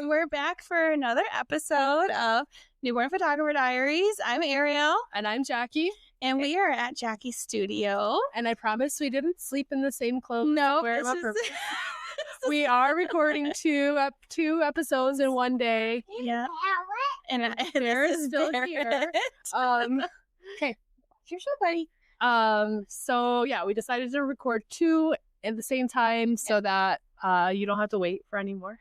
We're back for another episode of Newborn Photographer Diaries. I'm Arielle. And I'm Jackie. And we are at Jackie's studio. And I promise we didn't sleep in the same clothes. No, we are recording two episodes in one day. Yeah. And Bear's still here. Okay. Here's your buddy. So yeah, we decided to record two at the same time so that you don't have to wait for any more.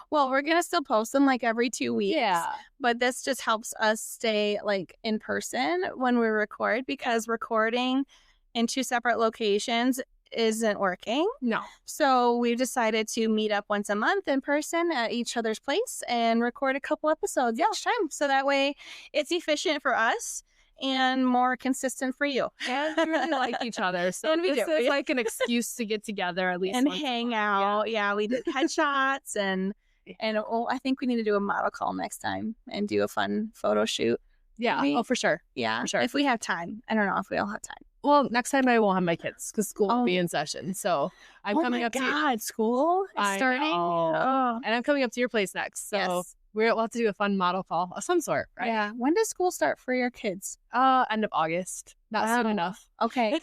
Well, we're gonna still post them like every 2 weeks. Yeah. But this just helps us stay like in person when we record, because recording in two separate locations isn't working. No. So we've decided to meet up once a month in person at each other's place and record a couple episodes each time. So that way it's efficient for us and more consistent for you. And we really like each other. So And we this do. is like an excuse to get together at least And once hang a month. out. Yeah, we did headshots and I think we need to do a model call next time and do a fun photo shoot. Yeah. Maybe. Oh, for sure. Yeah, For sure. if we have time. I don't know if we all have time. Well, next time I won't have my kids because school will be in session. So I'm coming up to God, school is I starting. know. Oh, and I'm coming up to your place next. So yes. we'll have to do a fun model call of some sort, right? Yeah. When does school start for your kids? End of August. Not soon Wow. enough. Okay.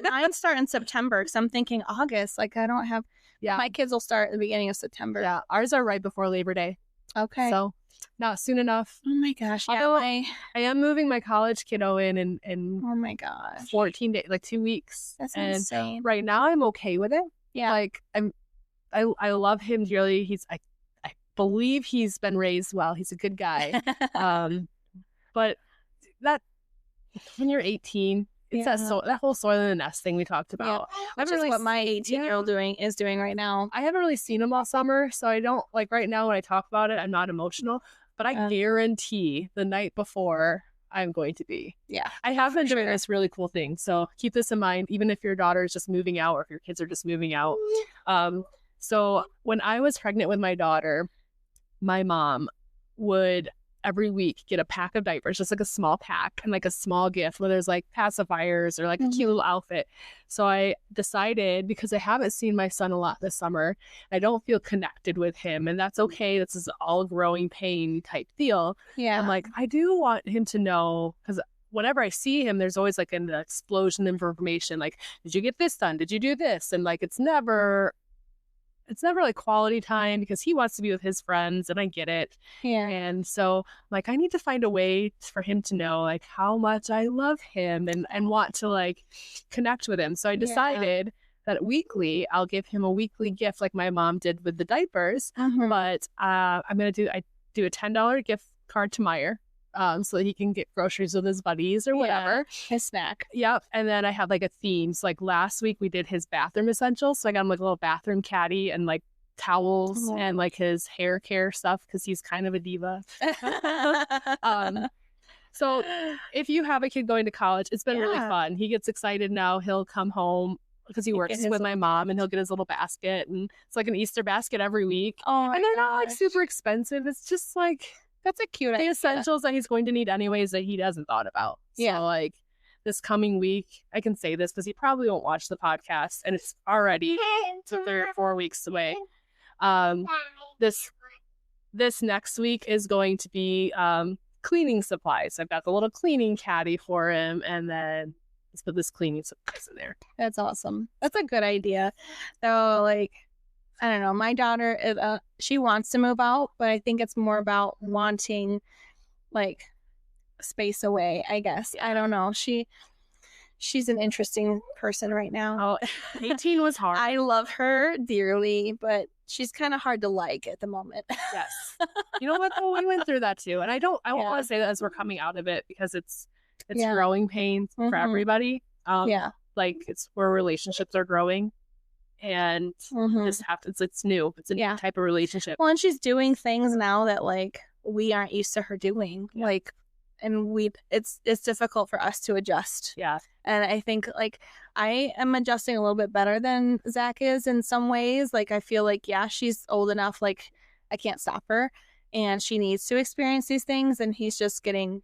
Mine start in September because I'm thinking August. Like, I don't have. Yeah. My kids will start at the beginning of September. Yeah. Ours are right before Labor Day. Okay. So not soon enough. Oh my gosh. Yeah. Although I am moving my college kiddo in Oh my gosh. 14 days, like 2 weeks. That's and insane. right now I'm okay with it. Yeah. Like I love him dearly. I believe he's been raised well. He's a good guy. But that when you're 18, it's that whole soil in the nest thing we talked about. Which is what my 18-year-old is doing right now. I haven't really seen him all summer, so I don't like right now when I talk about it, I'm not emotional. But I guarantee the night before I'm going to be. Yeah. I have been doing this really cool thing. So keep this in mind, even if your daughter is just moving out or if your kids are just moving out. So when I was pregnant with my daughter, my mom would every week get a pack of diapers, just like a small pack and like a small gift where there's like pacifiers or like a cute little outfit. So I decided, because I haven't seen my son a lot this summer, I don't feel connected with him, and that's okay. This is all growing pain type deal. Yeah. I'm like, I do want him to know, because whenever I see him, there's always like an explosion of information. Like, did you get this done? Did you do this? And like, it's never like quality time because he wants to be with his friends, and I get it. Yeah. And so like, I need to find a way for him to know like how much I love him and want to like connect with him. So I decided that weekly I'll give him a weekly gift like my mom did with the diapers. But I do a $10 gift card to Meijer. So that he can get groceries with his buddies or whatever. His snack. Yep. And then I have like a theme. So like last week we did his bathroom essentials. So I got him like a little bathroom caddy and like towels and like his hair care stuff because he's kind of a diva. So if you have a kid going to college, it's been really fun. He gets excited now. He'll come home because he works with my mom, and he'll get his little basket, and it's like an Easter basket every week. Oh, and they're not like super expensive. It's just like, that's a cute idea. The essentials that he's going to need anyways that he hasn't thought about. Yeah. So like this coming week, I can say this because he probably won't watch the podcast, and it's already 3 or 4 weeks away. This next week is going to be cleaning supplies. I've got the little cleaning caddy for him, and then let's put this cleaning supplies in there. That's awesome. That's a good idea. So like, I don't know, my daughter, she wants to move out, but I think it's more about wanting like space away, I guess. I don't know. She's an interesting person right now. Oh, 18 was hard. I love her dearly, but she's kind of hard to like at the moment. Yes. You know what though? We went through that too. And I don't want to say that as we're coming out of it, because it's growing pains for everybody. Like it's where relationships are growing. And this happens. It's new. It's a new type of relationship. Well, and she's doing things now that like we aren't used to her doing. Yeah. Like, and it's difficult for us to adjust. Yeah. And I think like I am adjusting a little bit better than Zach is in some ways. Like I feel like she's old enough. Like I can't stop her. and she needs to experience these things, and he's just getting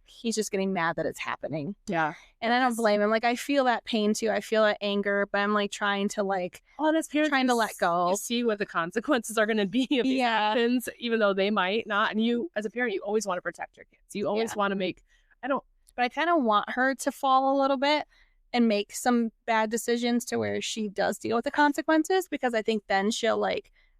mad that it's happening. Yeah. And I don't blame him. Like, I feel that pain too. I feel that anger, but I'm like trying to trying to let go. You see what the consequences are going to be of these actions, even though they might not. And you, as a parent, you always want to protect your kids. You always want to make, but I kind of want her to fall a little bit and make some bad decisions to where she does deal with the consequences, because I think then she'll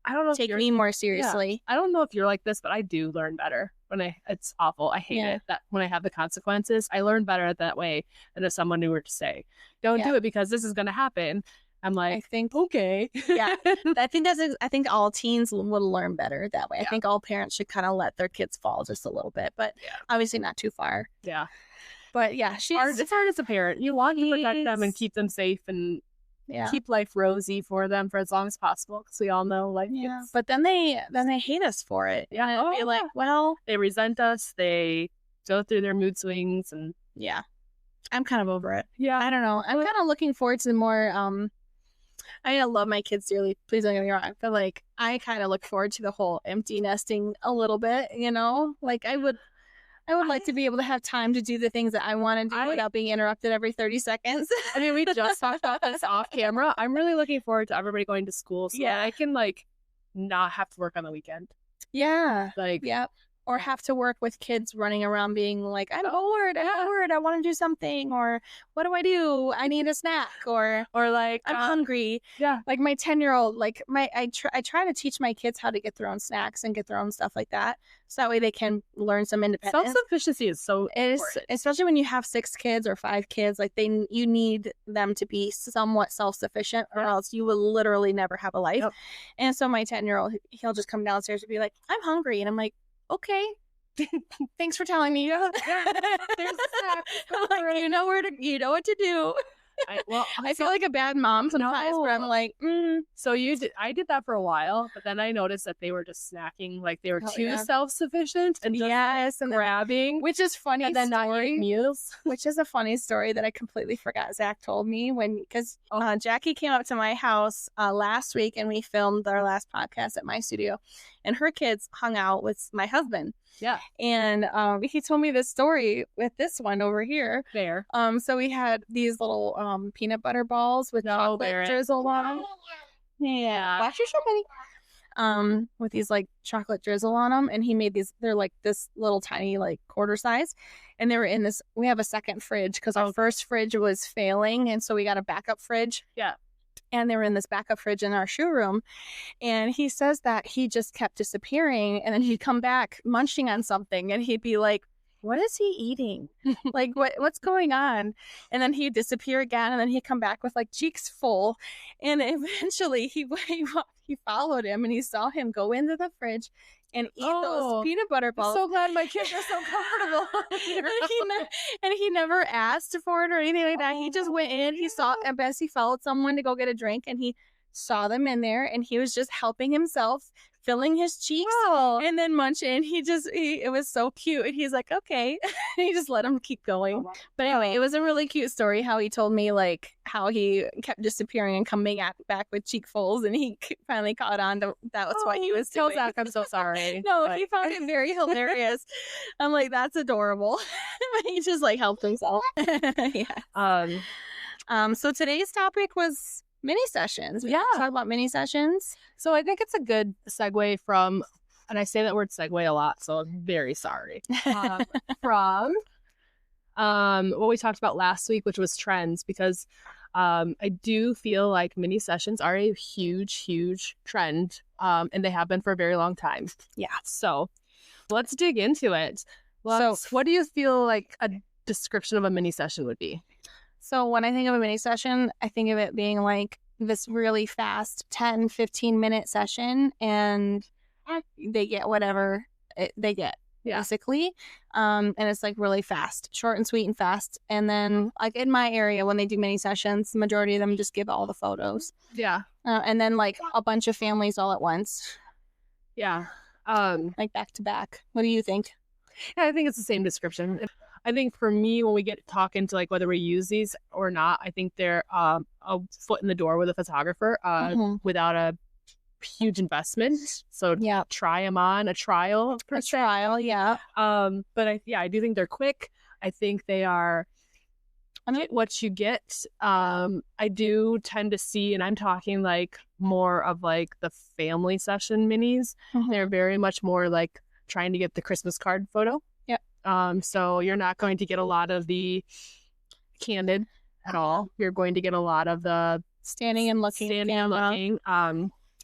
I don't know take me more seriously. I don't know if you're like this, but I do learn better when it's awful. I hate it that when I have the consequences, I learn better that way than if someone were to say, don't do it because this is going to happen. I'm like, I think, okay. Yeah. I think all teens would learn better that way. I think all parents should kind of let their kids fall just a little bit, but obviously not too far. Yeah. But yeah, it's hard as a parent. You want to protect them and keep them safe and keep life rosy for them for as long as possible, because we all know life gets... But then they hate us for it. Yeah. Be like, well, they resent us. They go through their mood swings, and I'm kind of over it. Yeah. I don't know. I'm kind of looking forward to more I love my kids dearly. Please don't get me wrong. But I kind of look forward to the whole empty nesting a little bit, Like I would like to be able to have time to do the things that I want to do without being interrupted every 30 seconds. I mean, we just talked about this off camera. I'm really looking forward to everybody going to school so that I can not have to work on the weekend. Yeah. Or have to work with kids running around being like, I'm bored, I want to do something, or what do? I need a snack, or I'm hungry. Yeah. Like my 10-year-old, I try to teach my kids how to get their own snacks and get their own stuff like that, so that way they can learn some independence. Self-sufficiency is so important. Especially when you have 6 kids or 5 kids, you need them to be somewhat self-sufficient, or else you will literally never have a life. And so my 10-year-old, he'll just come downstairs and be like, I'm hungry, and I'm like, okay, thanks for telling me. There's a snack. You know what to do. I feel like a bad mom sometimes, but I'm like, So I did that for a while, but then I noticed that they were just snacking, they were too self-sufficient and just and grabbing, which is funny, and then not eating meals. Which is a funny story that I completely forgot Zach told me because Jackie came up to my house last week, and we filmed our last podcast at my studio, and her kids hung out with my husband. Yeah. And he told me this story with this one over here. There. So we had these little peanut butter balls with chocolate drizzle on them. Yeah. Watch your show, buddy. With these chocolate drizzle on them, and he made these. They're this little tiny quarter size, and they were in this. We have a second fridge because our first fridge was failing, and so we got a backup fridge. Yeah. And they were in this backup fridge in our shoe room. And he says that he just kept disappearing. And then he'd come back munching on something. And he'd be like, what is he eating? What's going on? And then he'd disappear again. And then he'd come back with cheeks full. And eventually he followed him, and he saw him go into the fridge and eat those peanut butter balls. I'm so glad my kids are so comfortable. and he never asked for it or anything like that. He just went in. He saw, I guess he followed someone to go get a drink, and he saw them in there, and he was just helping himself, filling his cheeks and then munching. It was so cute. And he's like, okay. He just let him keep going. But anyway, it was a really cute story how he told me how he kept disappearing and coming back with cheekfuls, and he finally caught on to that was what he was doing. Zach, I'm so sorry. No, he found it very hilarious. I'm like, that's adorable. He just helped himself. So today's topic was mini sessions. We talk about mini sessions. So I think it's a good segue from, and I say that word segue a lot, so I'm very sorry, from what we talked about last week, which was trends, because I do feel like mini sessions are a huge, huge trend, and they have been for a very long time. Yeah. So let's dig into it. So what do you feel like a description of a mini session would be? So when I think of a mini session, I think of it being this really fast 10, 15-minute session, and they get whatever they get, basically. And it's really fast, short and sweet and fast. And then in my area, when they do mini sessions, the majority of them just give all the photos. Yeah. And then a bunch of families all at once. Yeah. Back to back. What do you think? Yeah, I think it's the same description. I think for me, when we get talking to whether we use these or not, I think they're a foot in the door with a photographer without a huge investment. So Yeah. try them on a trial. A trial, yeah. But I do think they're quick. I think they are get what you get. I do tend to see, and I'm talking like more of like the family session minis. They're very much more like trying to get the Christmas card photo. So you're not going to get a lot of the candid at all. You're going to get a lot of the standing and looking.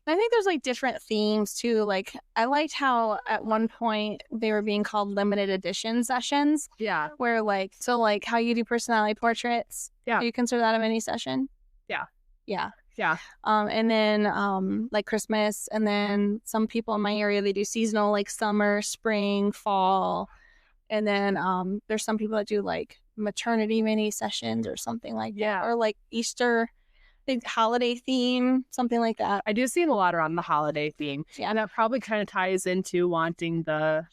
I think there's like different themes too. Like I liked how at one point they were being called limited edition sessions. Yeah. Where like how you do personality portraits. Yeah. Do you consider that a mini session? Yeah. Yeah. Yeah. And then like Christmas, and then some people in my area, they do seasonal, like summer, spring, fall. And then there's some people that do like maternity mini sessions or something like that. Or like Easter holiday theme, something like that. I do see a lot around the holiday theme. Yeah. And that probably kind of ties into wanting the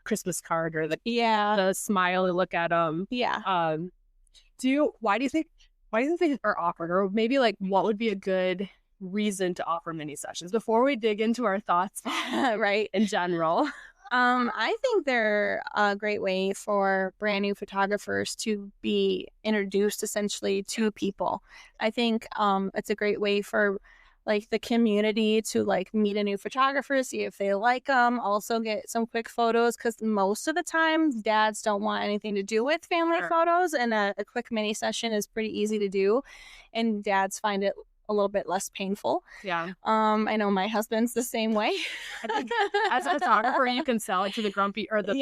Christmas card or the smile and look at them. Yeah. Why do you think they are offered? Or maybe like what would be a good reason to offer mini sessions before we dig into our thoughts right in general? I think they're a great way for brand new photographers to be introduced essentially to people. I think it's a great way for like the community to like meet a new photographer, see if they like them, also get some quick photos, because most of the time dads don't want anything to do with family photos, and a quick mini session is pretty easy to do, and dads find it a little bit less painful. Yeah. I know my husband's the same way. I think as a photographer, you can sell it to the grumpy or the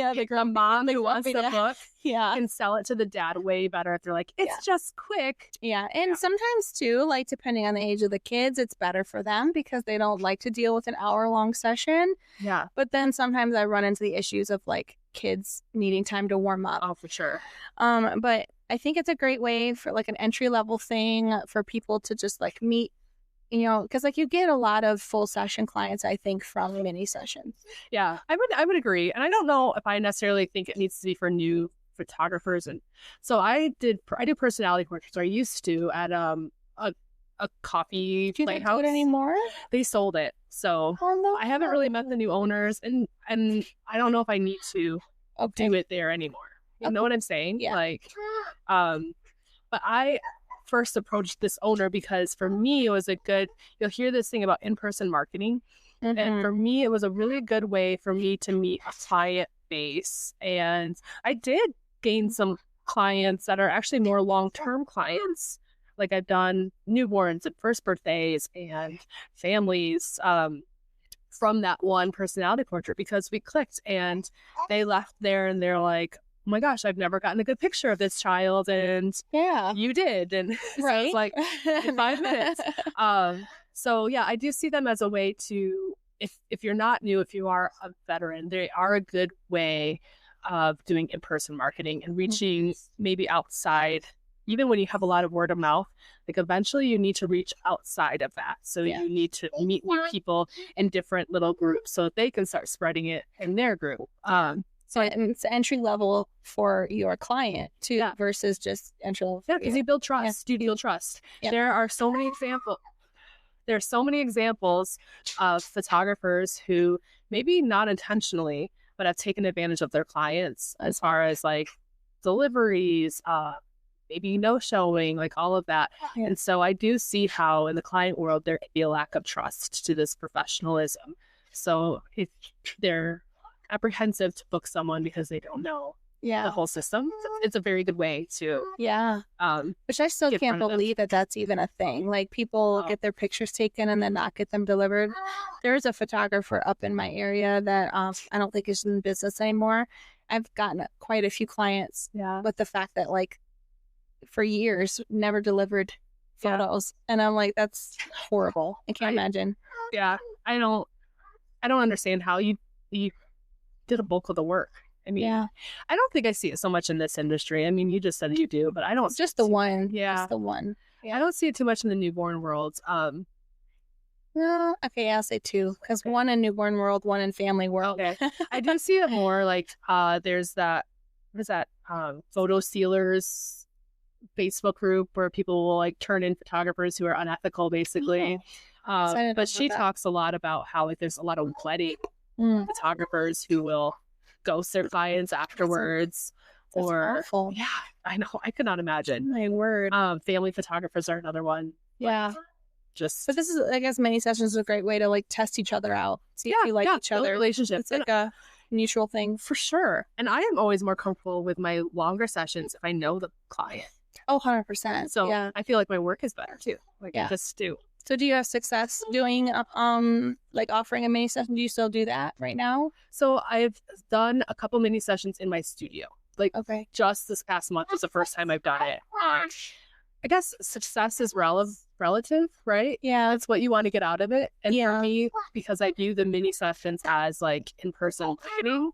mom who wants the book. Yeah. Can sell it to the dad way better if they're like, it's just quick. Yeah. And sometimes too, like depending on the age of the kids, it's better for them because they don't like to deal with an hour-long session. Yeah. But then sometimes I run into the issues of like kids needing time to warm up. Oh, for sure. But I think it's a great way for like an entry-level thing for people to just like meet, you know, because like you get a lot of full session clients, I think, from mini sessions. Yeah, I would agree. And I don't know if I necessarily think it needs to be for new photographers. And so I do personality portraits. Or I used to at a coffee playhouse. Do it anymore? They sold it. So I haven't really met the new owners, and I don't know if I need to do it there anymore. You know what I'm saying? Yeah. Like, but I first approached this owner because for me it was you'll hear this thing about in-person marketing. And for me, it was a really good way for me to meet a client base. And I did gain some clients that are actually more long-term clients. Like I've done newborns and first birthdays and families from that one personality portrait because we clicked, and they left there and they're like, oh my gosh, I've never gotten a good picture of this child. And you did. And right. So it's like in 5 minutes. So yeah, I do see them as a way to, if you're not new, if you are a veteran, they are a good way of doing in-person marketing and reaching maybe outside. Even when you have a lot of word of mouth, like eventually you need to reach outside of that. So you need to meet new people in different little groups so that they can start spreading it in their group. So it's entry level for your client too, versus just entry level. Yeah, because you build trust. You build trust. Yep. There are so many examples. There are so many examples of photographers who maybe not intentionally, but have taken advantage of their clients as far as like deliveries, maybe no showing, like all of that. Yeah. And so I do see how in the client world there can be a lack of trust to this professionalism. So if they're apprehensive to book someone because they don't know the whole system, it's a very good way to which I still can't believe that that's even a thing. Like people get their pictures taken and then not get them delivered. There's a photographer up in my area that I don't think is in business anymore. I've gotten quite a few clients with the fact that like for years never delivered photos, and I'm like, that's horrible. I can't imagine. I don't understand how you did a bulk of the work. I mean, I don't think I see it so much in this industry. I mean, you just said you do, but I don't. Just the one. Just the one. I don't see it too much in the newborn world. No, okay, I'll say two, because one in newborn world, one in family world. Okay. I do see it more like there's that, what is that, photo sealers Facebook group where people will like turn in photographers who are unethical, basically. But she talks a lot about how like there's a lot of wedding photographers who will ghost their clients afterwards. That's awful. Yeah, I know. I could not imagine. My word. Family photographers are another one. Yeah. But this is, I guess, mini sessions is a great way to like test each other out. See if you like each other. Relationships. It's like a mutual thing. For sure. And I am always more comfortable with my longer sessions if I know the client. Oh, 100%. So I feel like my work is better too. Like I just do. So do you have success doing like offering a mini session? Do you still do that right now? So I've done a couple mini sessions in my studio. Like just this past month was the first time I've done it. I guess success is relative, right? Yeah. That's what you want to get out of it. And for me, because I view the mini sessions as like in-person marketing,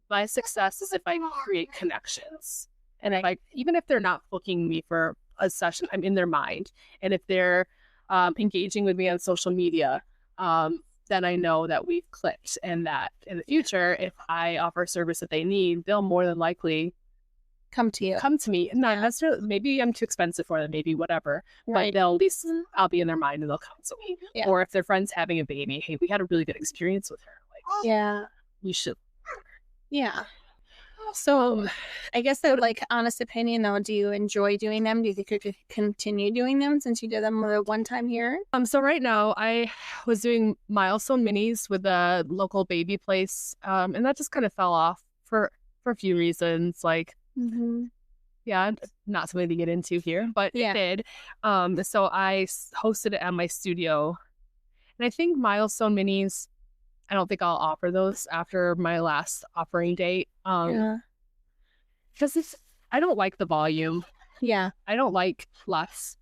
my success is if I create connections. And even if they're not booking me for a session, I'm in their mind. And if they're engaging with me on social media, then I know that we've clicked, and that in the future, if I offer a service that they need, they'll more than likely come to me. Not necessarily, maybe I'm too expensive for them, maybe whatever, but they'll at least, I'll be in their mind and they'll come to me. Yeah. Or if their friend's having a baby, hey, we had a really good experience with her. Like, you should. Yeah. So I guess that, like, honest opinion though, do you enjoy doing them? Do you think you could continue doing them since you did them one time here? So right now I was doing milestone minis with a local baby place, and that just kind of fell off for a few reasons. Like, not something to get into here, but it did. So I hosted it at my studio, and I think milestone minis, I don't think I'll offer those after my last offering date. Because I don't like the volume. Yeah. I don't like lots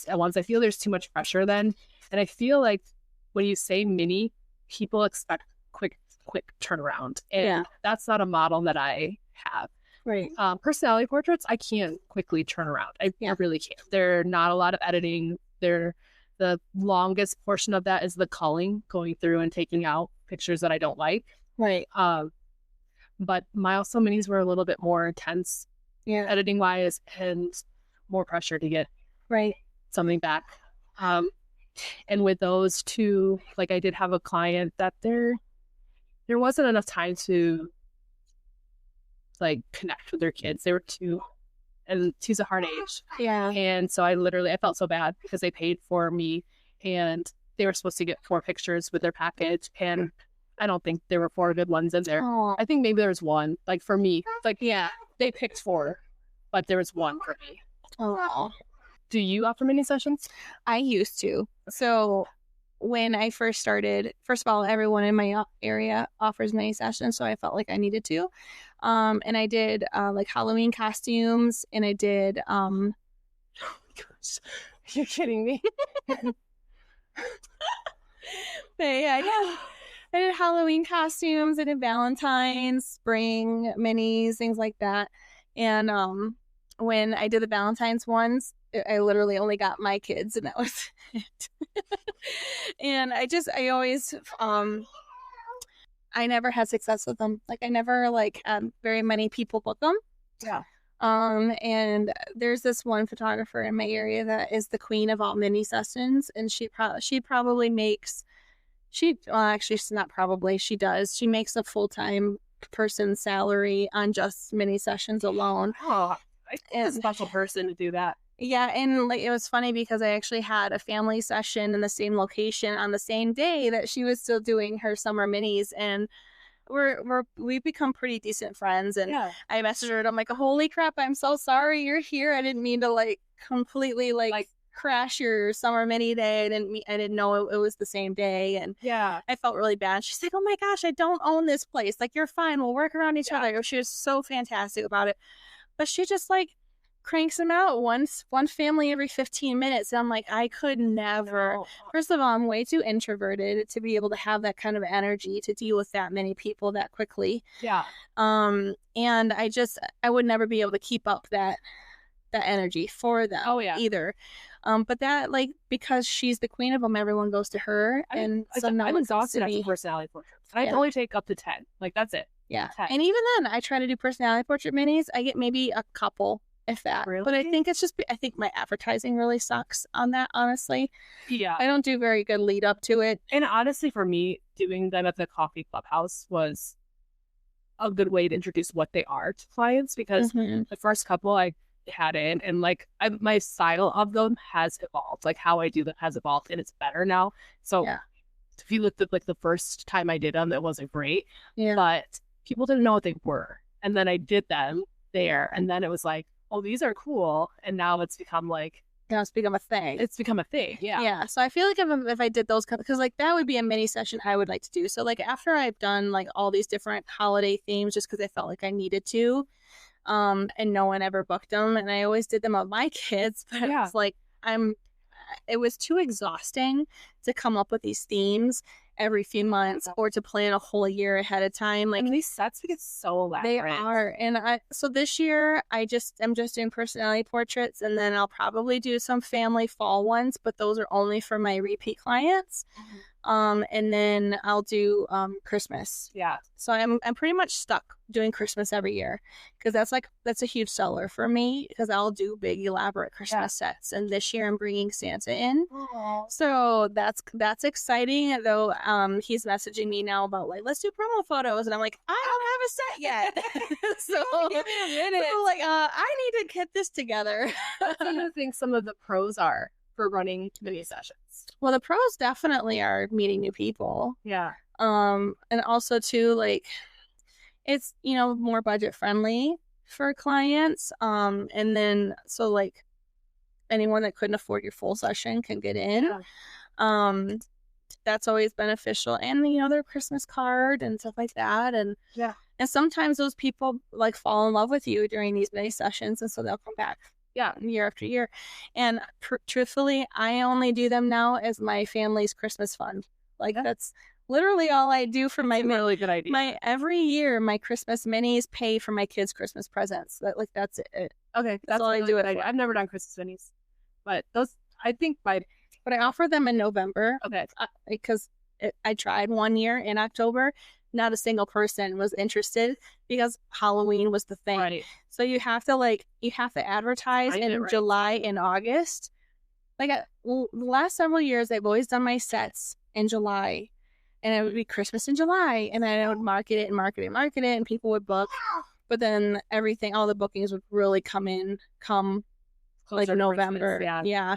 at once. I feel there's too much pressure then. And I feel like when you say mini, people expect quick turnaround. And that's not a model that I have. Right. Personality portraits, I can't quickly turn around. I really can't. They're not a lot of editing. The longest portion of that is the culling, going through and taking out pictures that I don't like. Right. But milestone minis were a little bit more intense, editing wise, and more pressure to get something back. And with those two, like, I did have a client that there wasn't enough time to like connect with their kids. They were two, and two's a hard age. Yeah. And so I felt so bad because they paid for me, and they were supposed to get 4 pictures with their package, and I don't think there were 4 good ones in there. Aww. I think maybe there was one. Like, for me, like, they picked 4, but there was one for me. Oh. Do you offer mini sessions? I used to. So when I first started, first of all, everyone in my area offers mini sessions, so I felt like I needed to. And I did like Halloween costumes, and I did oh my gosh. You're kidding me. But I did Halloween costumes, I did Valentine's, spring minis, things like that. And when I did the Valentine's ones, I literally only got my kids, and that was it. And I always I never had success with them. Like, I never had very many people book them. Yeah. And there's this one photographer in my area that is the queen of all mini sessions, and she probably makes she does. She makes a full-time person's salary on just mini sessions alone. Oh, it's a special person to do that. Yeah, and it was funny because I actually had a family session in the same location on the same day that she was still doing her summer minis, and we've become pretty decent friends. And I messaged her and I'm like, holy crap, I'm so sorry you're here. I didn't mean to completely crash your summer mini day. I didn't know it was the same day, and I felt really bad. She's like, oh my gosh, I don't own this place. You're fine. We'll work around each other. She was so fantastic about it, but she just cranks them out one family every 15 minutes. And I'm like, I could never. First of all, I'm way too introverted to be able to have that kind of energy to deal with that many people that quickly. Yeah. And I would never be able to keep up that energy for them. Either. But that because she's the queen of them, everyone goes to her. And so now I'm exhausted after personality portraits. I can only take up to 10. That's it. Yeah. 10. And even then, I try to do personality portrait minis. I get maybe a couple if that. Really? But I think it's just, I think my advertising really sucks on that, honestly. Yeah. I don't do very good lead up to it. And honestly, for me, doing them at the coffee clubhouse was a good way to introduce what they are to clients, because the first couple I had in, and like my style of them has evolved. Like how I do them has evolved, and it's better now. So if you looked at like the first time I did them, it wasn't great. Yeah. But people didn't know what they were. And then I did them there, and then it was like, oh, these are cool. And now it's become like, now it's become a thing. It's become a thing. Yeah. Yeah. So I feel like if I did those, because like that would be a mini session I would like to do. So like after I've done like all these different holiday themes, just because I felt like I needed to, and no one ever booked them, and I always did them with my kids, but it's like it was too exhausting to come up with these themes every few months or to plan a whole year ahead of time. Like, and these sets get so elaborate. They are. And so this year I'm just doing personality portraits, and then I'll probably do some family fall ones, but those are only for my repeat clients. And then I'll do Christmas. Yeah. So I'm pretty much stuck doing Christmas every year, because that's a huge seller for me, because I'll do big elaborate Christmas sets. And this year I'm bringing Santa in. Aww. So that's exciting. Though he's messaging me now about like, let's do promo photos, and I'm like, I don't have a set yet. so like I need to get this together. What do you think some of the pros are for running mini sessions? Well, the pros definitely are meeting new people. Yeah. And also too, like, it's, more budget friendly for clients. And then so like anyone that couldn't afford your full session can get in. Yeah. That's always beneficial. And their Christmas card and stuff like that. And and sometimes those people like fall in love with you during these mini sessions, and so they'll come back. Yeah, year after year. And truthfully, I only do them now as my family's Christmas fund. Like that's literally all I do for my really good idea. Every year my Christmas minis pay for my kids' Christmas presents. That's it. Okay, that's all really I do it. I've never done Christmas minis, but those I think but I offer them in November. Okay, because I tried one year in October. Not a single person was interested because Halloween was the thing. Right. So you have to advertise in July and August. Like the last several years, I've always done my sets in July, and it would be Christmas in July, and then I would market it, and people would book. But then all the bookings would really come like November. Yeah.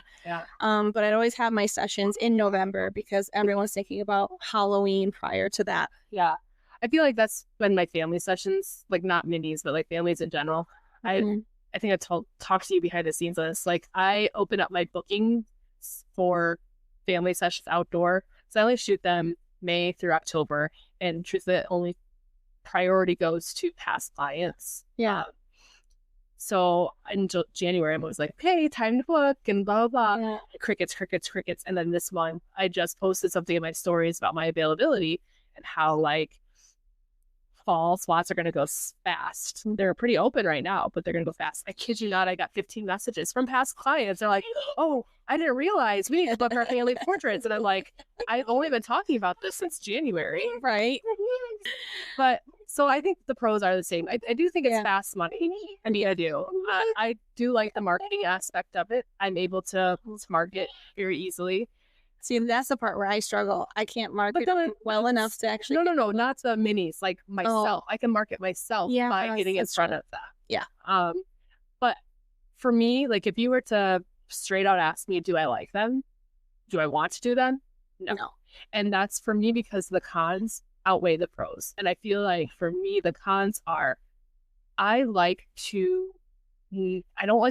But I'd always have my sessions in November because everyone's thinking about Halloween prior to that. Yeah. I feel like that's when my family sessions, like not minis, but like families in general. I think I talked to you behind the scenes on this. Like I open up my bookings for family sessions outdoor. So I only shoot them May through October, and truthfully, only priority goes to past clients. Yeah. So in January, I'm always like, okay, time to book and blah, blah, blah. Yeah. Crickets. And then this month, I just posted something in my stories about my availability and how like fall slots are going to go fast. They're pretty open right now, but they're going to go fast. I kid you not, I got 15 messages from past clients. They're like, oh, I didn't realize we need to book our family portraits. And I'm like, I've only been talking about this since January. Right. But so I think the pros are the same. I do think it's fast money. I mean, I do. I do like the marketing aspect of it. I'm able to market very easily. See, that's the part where I struggle. I can't market well enough to actually... No, not the minis, like myself. I can market myself by getting in front of that. Yeah. But for me, like if you were to straight out ask me, do I like them? Do I want to do them? No. And that's for me because the cons outweigh the pros. And I feel like for me, the cons are I don't like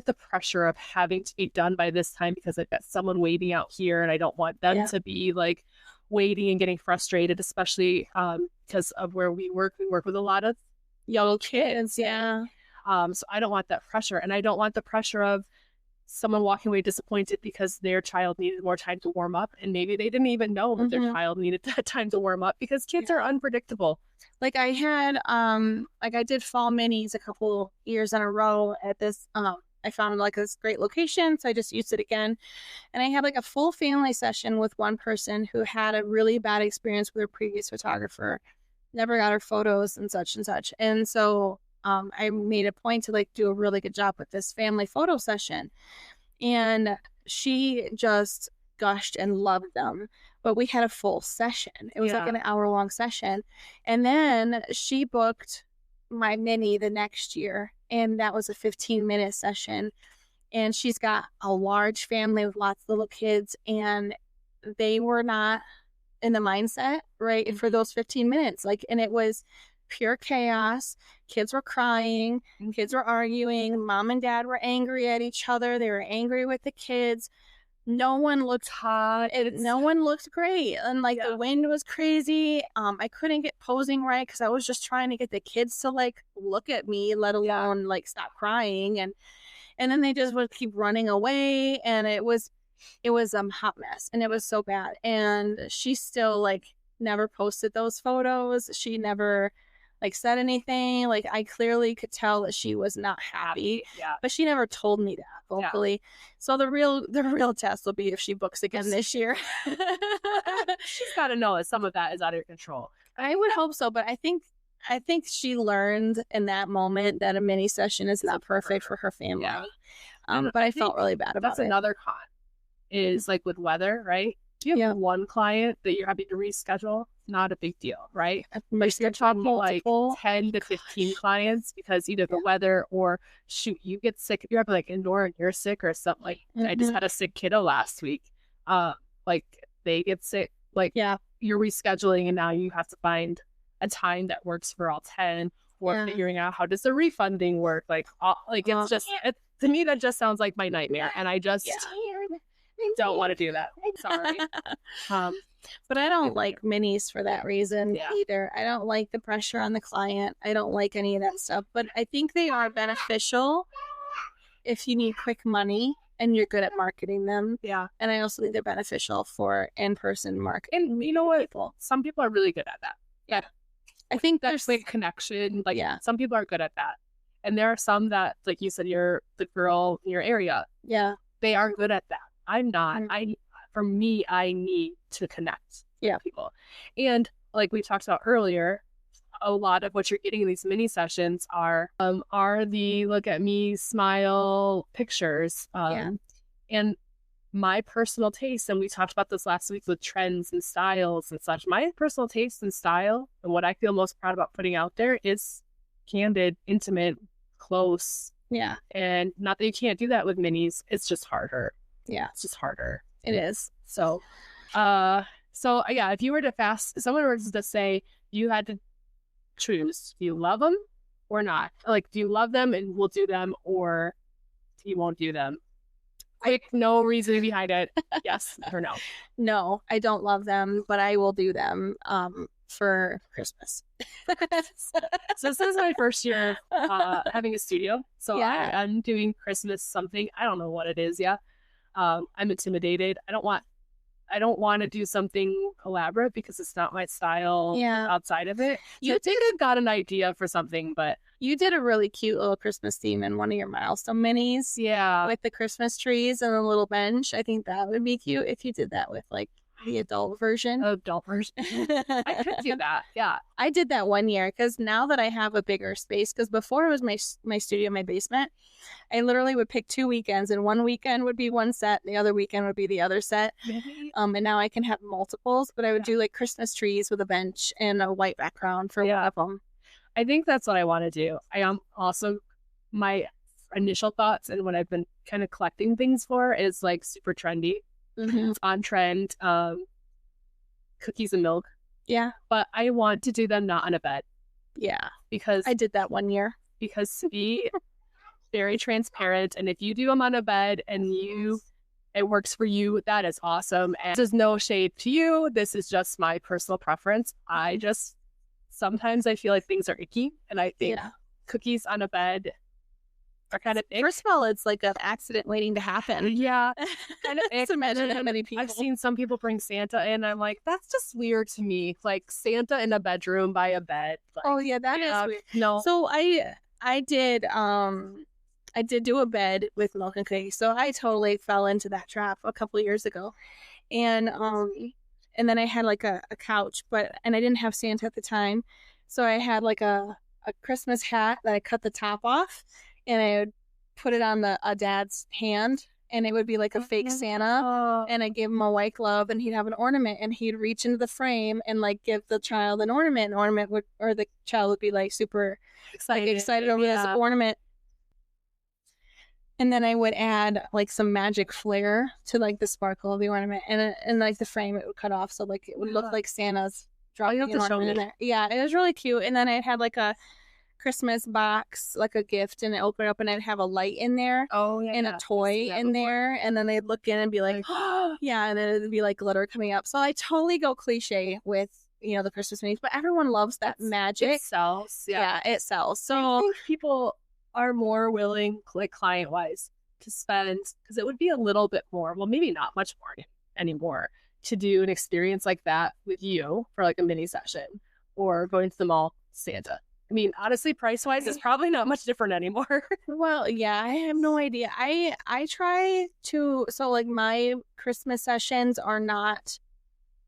the pressure of having to be done by this time because I've got someone waiting out here, and I don't want them to be like waiting and getting frustrated, especially because of where we work. We work with a lot of young kids. Yeah. So I don't want that pressure, and I don't want the pressure of someone walking away disappointed because their child needed more time to warm up, and maybe they didn't even know that their child needed that time to warm up because kids are unpredictable. Like I had, I did fall minis a couple years in a row at this, I found like this great location. So I just used it again. And I had like a full family session with one person who had a really bad experience with her previous photographer, never got her photos and such and such. And so, I made a point to like do a really good job with this family photo session. And she just gushed and loved them. But we had a full session. It was like an hour-long session. And then she booked my mini the next year, and that was a 15-minute session. And she's got a large family with lots of little kids, and they were not in the mindset, right, for those 15 minutes. Like, and it was pure chaos. Kids were crying, kids were arguing, mom and dad were angry at each other, they were angry with the kids. No one looked hot. No one looked great. And like the wind was crazy. I couldn't get posing right because I was just trying to get the kids to like look at me, let alone like stop crying. And then they just would keep running away. And it was hot mess. And it was so bad. And she still like never posted those photos. She never like said anything. Like I clearly could tell that she was not happy. But she never told me that vocally. So the real test will be if she books again this year. She's got to know that some of that is out of your control. I would hope so, but I think she learned in that moment that a mini session is not perfect for her family. But I felt really bad about it. That's another con is like with weather, right? You have one client that you're happy to reschedule, not a big deal, right? You're talking like 10 to 15 clients because either the weather or shoot, you get sick. You're like indoor and you're sick or something. Like I just had a sick kiddo last week. Like they get sick. Like you're rescheduling and now you have to find a time that works for all 10 or figuring out how does the refunding work. Like it's just to me that just sounds like my nightmare, and I just don't want to do that. Sorry. But I don't like minis for that reason either. I don't like the pressure on the client. I don't like any of that stuff. But I think they are beneficial if you need quick money and you're good at marketing them. And I also think they're beneficial for in-person marketing. And you know what? Some people are really good at that. I think that's like connection. Like some people are good at that. And there are some that, like you said, you're the girl in your area. They are good at that. I'm not. For me, I need to connect with people. And like we talked about earlier, a lot of what you're getting in these mini sessions are the look at me, smile pictures. And my personal taste, and we talked about this last week with trends and styles and such, my personal taste and style and what I feel most proud about putting out there is candid, intimate, close. And not that you can't do that with minis. It's just harder. It's just harder. It is. So if you were to someone were to say you had to choose, do you love them or not? Like, do you love them and will do them, or you won't do them? Quick, no reason behind it. Yes or no? No, I don't love them, but I will do them for Christmas. So this is my first year having a studio. So I'm doing Christmas something. I don't know what it is yet. I'm intimidated. I don't want to do something elaborate because it's not my style outside of it. So I think I've got an idea for something, but you did a really cute little Christmas theme in one of your milestone minis. With the Christmas trees and a little bench. I think that would be cute if you did that with like the adult version. I could do that. I did that one year because now that I have a bigger space, because before it was my studio, my basement, I literally would pick 2 weekends, and one weekend would be one set, the other weekend would be the other set. And now I can have multiples, but I would do like Christmas trees with a bench and a white background for one of them. I think that's what I want to do. I am also, my initial thoughts and what I've been kind of collecting things for is like super trendy. It's on trend, cookies and milk. But I want to do them not on a bed. Because I did that one year. Because to be very transparent, and if you do them on a bed and it works for you, that is awesome. And there's no shade to you. This is just my personal preference. Sometimes I feel like things are icky, and I think cookies on a bed are kind of ick. First of all, it's like an accident waiting to happen. Kind of ick. Imagine how many people. I've seen some people bring Santa in. I'm like, that's just weird to me. Like Santa in a bedroom by a bed. Like, that is weird. No. So I did do a bed with milk and cookies. So I totally fell into that trap a couple of years ago. And then I had like a couch, and I didn't have Santa at the time. So I had like a a Christmas hat that I cut the top off, and I would put it on a dad's hand, and it would be like a fake Santa, and I gave him a white glove, and he'd have an ornament, and he'd reach into the frame and like give the child an ornament. An ornament would, or the child would be like super excited over this ornament. And then I would add like some magic flair to like the sparkle of the ornament, and like the frame it would cut off, so like it would look like Santa's dropping an ornament in there. Yeah, it was really cute. And then I had like a Christmas box, like a gift, and it opened up, and I'd have a light in there, and a toy in there, and then they'd look in and be like, oh, yeah, and then it'd be like glitter coming up. So I totally go cliche with the Christmas minis, but everyone loves that magic. It sells. Yeah, it sells. So I think people are more willing, like client wise, to spend, because it would be a little bit more, well, maybe not much more anymore, to do an experience like that with you for like a mini session, or going to the mall, Santa. I mean, honestly, price wise, it's probably not much different anymore. Well, yeah, I have no idea. I try to, so like my Christmas sessions are not,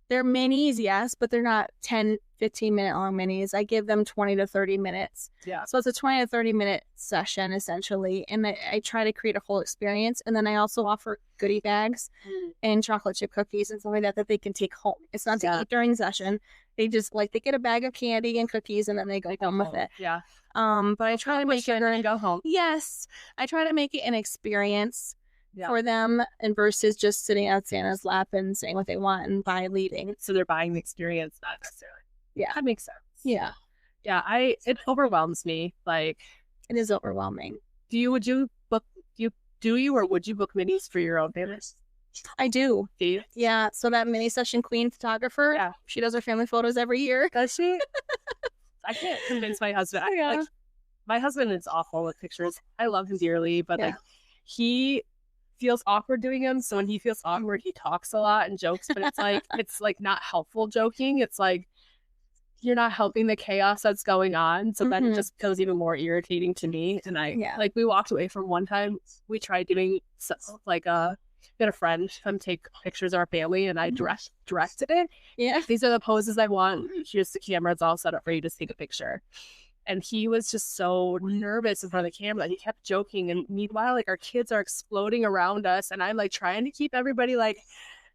they're minis, yes, but they're not 10, 15-minute long minis. I give them 20 to 30 minutes. Yeah. So it's a 20 to 30-minute session, essentially. And I try to create a whole experience. And then I also offer goodie bags and chocolate chip cookies and stuff like that they can take home. It's not to eat during session. They just, like, they get a bag of candy and cookies, and then they go home with it. Yeah. But I try to make it, and go home. Yes. I try to make it an experience for them, and versus just sitting on Santa's lap and saying what they want and by leaving. So they're buying the experience, not necessarily. Yeah, that makes sense. Yeah, it overwhelms me. Like, it is overwhelming. Would you book minis for your own families? I do. Do you? Yeah. So that mini session queen photographer, she does her family photos every year. Does she? I can't convince my husband. Like, my husband is awful with pictures. I love him dearly, but like, he feels awkward doing them. So when he feels awkward, he talks a lot and jokes, but it's like not helpful joking. It's like, you're not helping the chaos that's going on. So then it just feels even more irritating to me. And like, we walked away from one time, we tried doing we had a friend come take pictures of our family, and I directed it. Yeah. These are the poses I want. Here's the camera. It's all set up for you to take a picture. And he was just so nervous in front of the camera that he kept joking. And meanwhile, like, our kids are exploding around us, and I'm like trying to keep everybody like,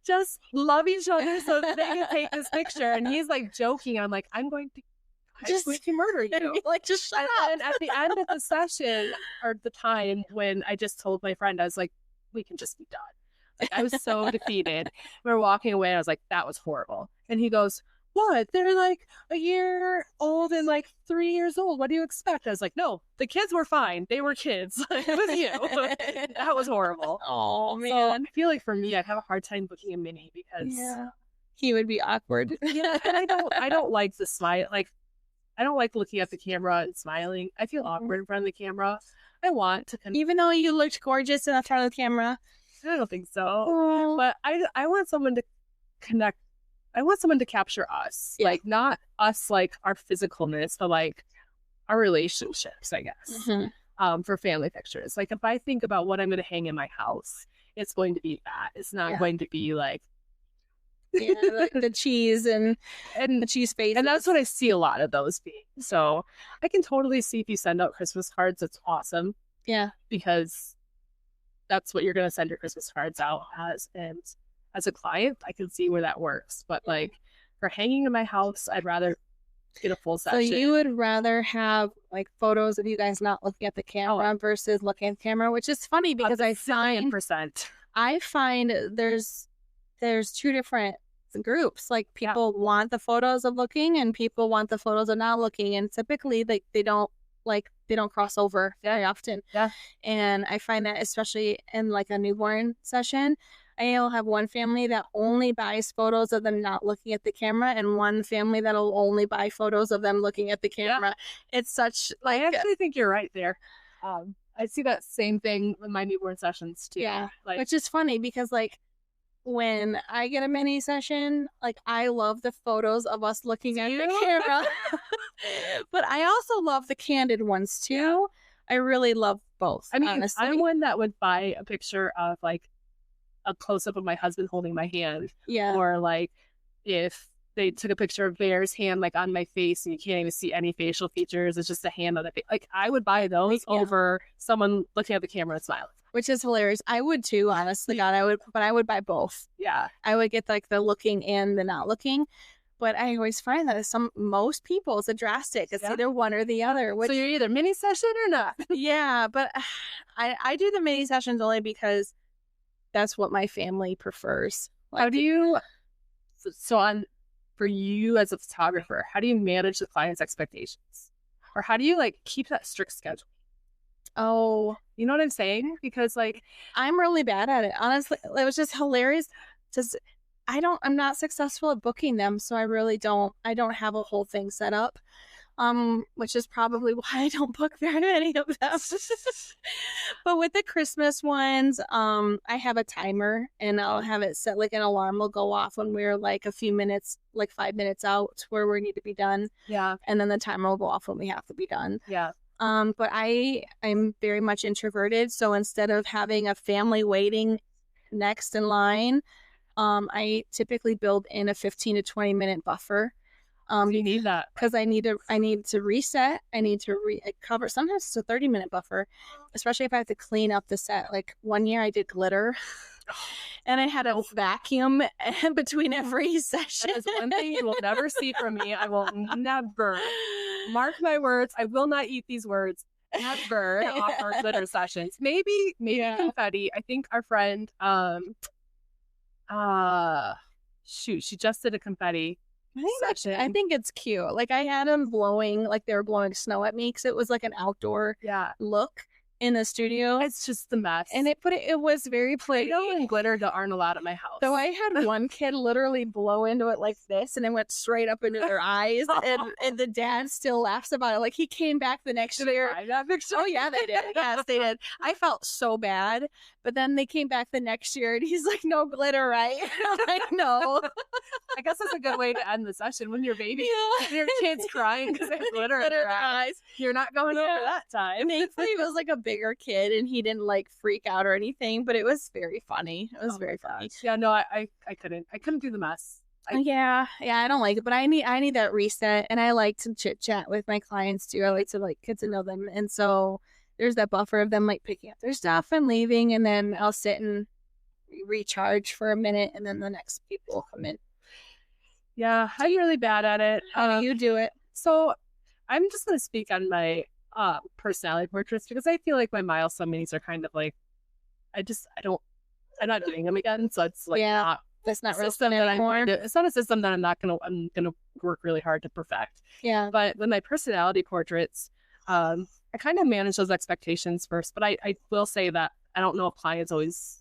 just love each other so that they can take this picture. And he's like joking. I'm like, I'm going to murder you. Like, just shut up. And at the end of the session, or the time when I just told my friend, I was like, we can just be done. Like, I was so defeated. We were walking away, and I was like, that was horrible. And he goes, what? They're like a year old and like 3 years old. What do you expect? I was like, no, the kids were fine. They were kids. It was you. That was horrible. Oh, man. So I feel like for me, I'd have a hard time booking a mini because he would be awkward. Yeah, and I don't like the smile. Like, I don't like looking at the camera and smiling. I feel awkward in front of the camera. I want to even though you looked gorgeous in front of the camera. I don't think so. But I want someone to connect. I want someone to capture us, like, not us, like our physicalness, but like our relationships, I guess, for family pictures. Like, if I think about what I'm going to hang in my house, it's going to be that. It's not going to be like like the cheese and the cheese face. And that's what I see a lot of those being. So I can totally see if you send out Christmas cards, it's awesome. Yeah. Because that's what you're going to send your Christmas cards out as. And as a client, I can see where that works. But like, for hanging in my house, I'd rather get a full session. So you would rather have like photos of you guys not looking at the camera versus looking at the camera, which is funny because I find there's two different groups. Like, people want the photos of looking, and people want the photos of not looking. And typically they don't cross over very often. Yeah. And I find that especially in like a newborn session, I'll have one family that only buys photos of them not looking at the camera, and one family that'll only buy photos of them looking at the camera. It's such like, I actually think you're right there. I see that same thing with my newborn sessions too. Yeah. Like, which is funny because like, when I get a mini session, like, I love the photos of us looking at the camera. But I also love the candid ones too. Yeah. I really love both. I mean, honestly. I'm one that would buy a picture of like a close up of my husband holding my hand. Yeah. Or like, if they took a picture of Bear's hand like on my face and you can't even see any facial features. It's just a hand on the face. Like I would buy those over someone looking at the camera and smiling. Which is hilarious. I would too, honestly. God, I would buy both. Yeah. I would get like the looking and the not looking. But I always find that most people, it's a drastic. It's either one or the other. So you're either mini session or not. Yeah, but I do the mini sessions only because that's what my family prefers. How do you, for you as a photographer, how do you manage the client's expectations? Or how do you like keep that strict schedule? Oh, you know what I'm saying? Because like I'm really bad at it. Honestly, it was just hilarious. I'm not successful at booking them, so I don't have a whole thing set up. Which is probably why I don't book very many of them. But with the Christmas ones, I have a timer and I'll have it set, like an alarm will go off when we're like a few minutes, like 5 minutes out to where we need to be done. Yeah. And then the timer will go off when we have to be done. Yeah. But I'm very much introverted, so instead of having a family waiting next in line, I typically build in a 15 to 20 minute buffer. You need that because I need to reset. I need to recover. Sometimes it's a 30-minute buffer, especially if I have to clean up the set. Like one year I did glitter and I had a vacuum between every session. That is one thing you will never see from me. I will never, mark my words, I will not eat these words, never offer glitter sessions. Maybe confetti. I think our friend she just did a confetti session. I think it's cute. Like I had them blowing, like they were blowing snow at me because it was like an outdoor look in the studio. It's just the mess. And it was very pretty. Play-Doh and glitter aren't allowed at my house. So I had one kid literally blow into it like this and it went straight up into their eyes. And the dad still laughs about it. Like he came back the next year. Oh yeah, they did. Yes, they did. I felt so bad. But then they came back the next year and he's like, no glitter, right? I'm like, no. I guess that's a good way to end the session when your baby, your kid's crying because they have glitter in their eyes. You're not going over that time. Thankfully, it was like a bigger kid and he didn't like freak out or anything, but it was very funny. It was very funny. Yeah, no, I couldn't do the mess. I don't like it, but I need that reset, and I like to chit chat with my clients too. I like to like get to know them, and so there's that buffer of them like picking up their stuff and leaving, and then I'll sit and recharge for a minute, and then the next people will come in. Yeah, I'm really bad at it. How do you do it? So I'm just going to speak on my personality portraits because I feel like my milestone minis are kind of like, I'm not doing them again. So it's like, that's not really system that it's not a system that I'm going to work really hard to perfect. Yeah. But with my personality portraits, I kind of manage those expectations first, but I will say that I don't know if clients always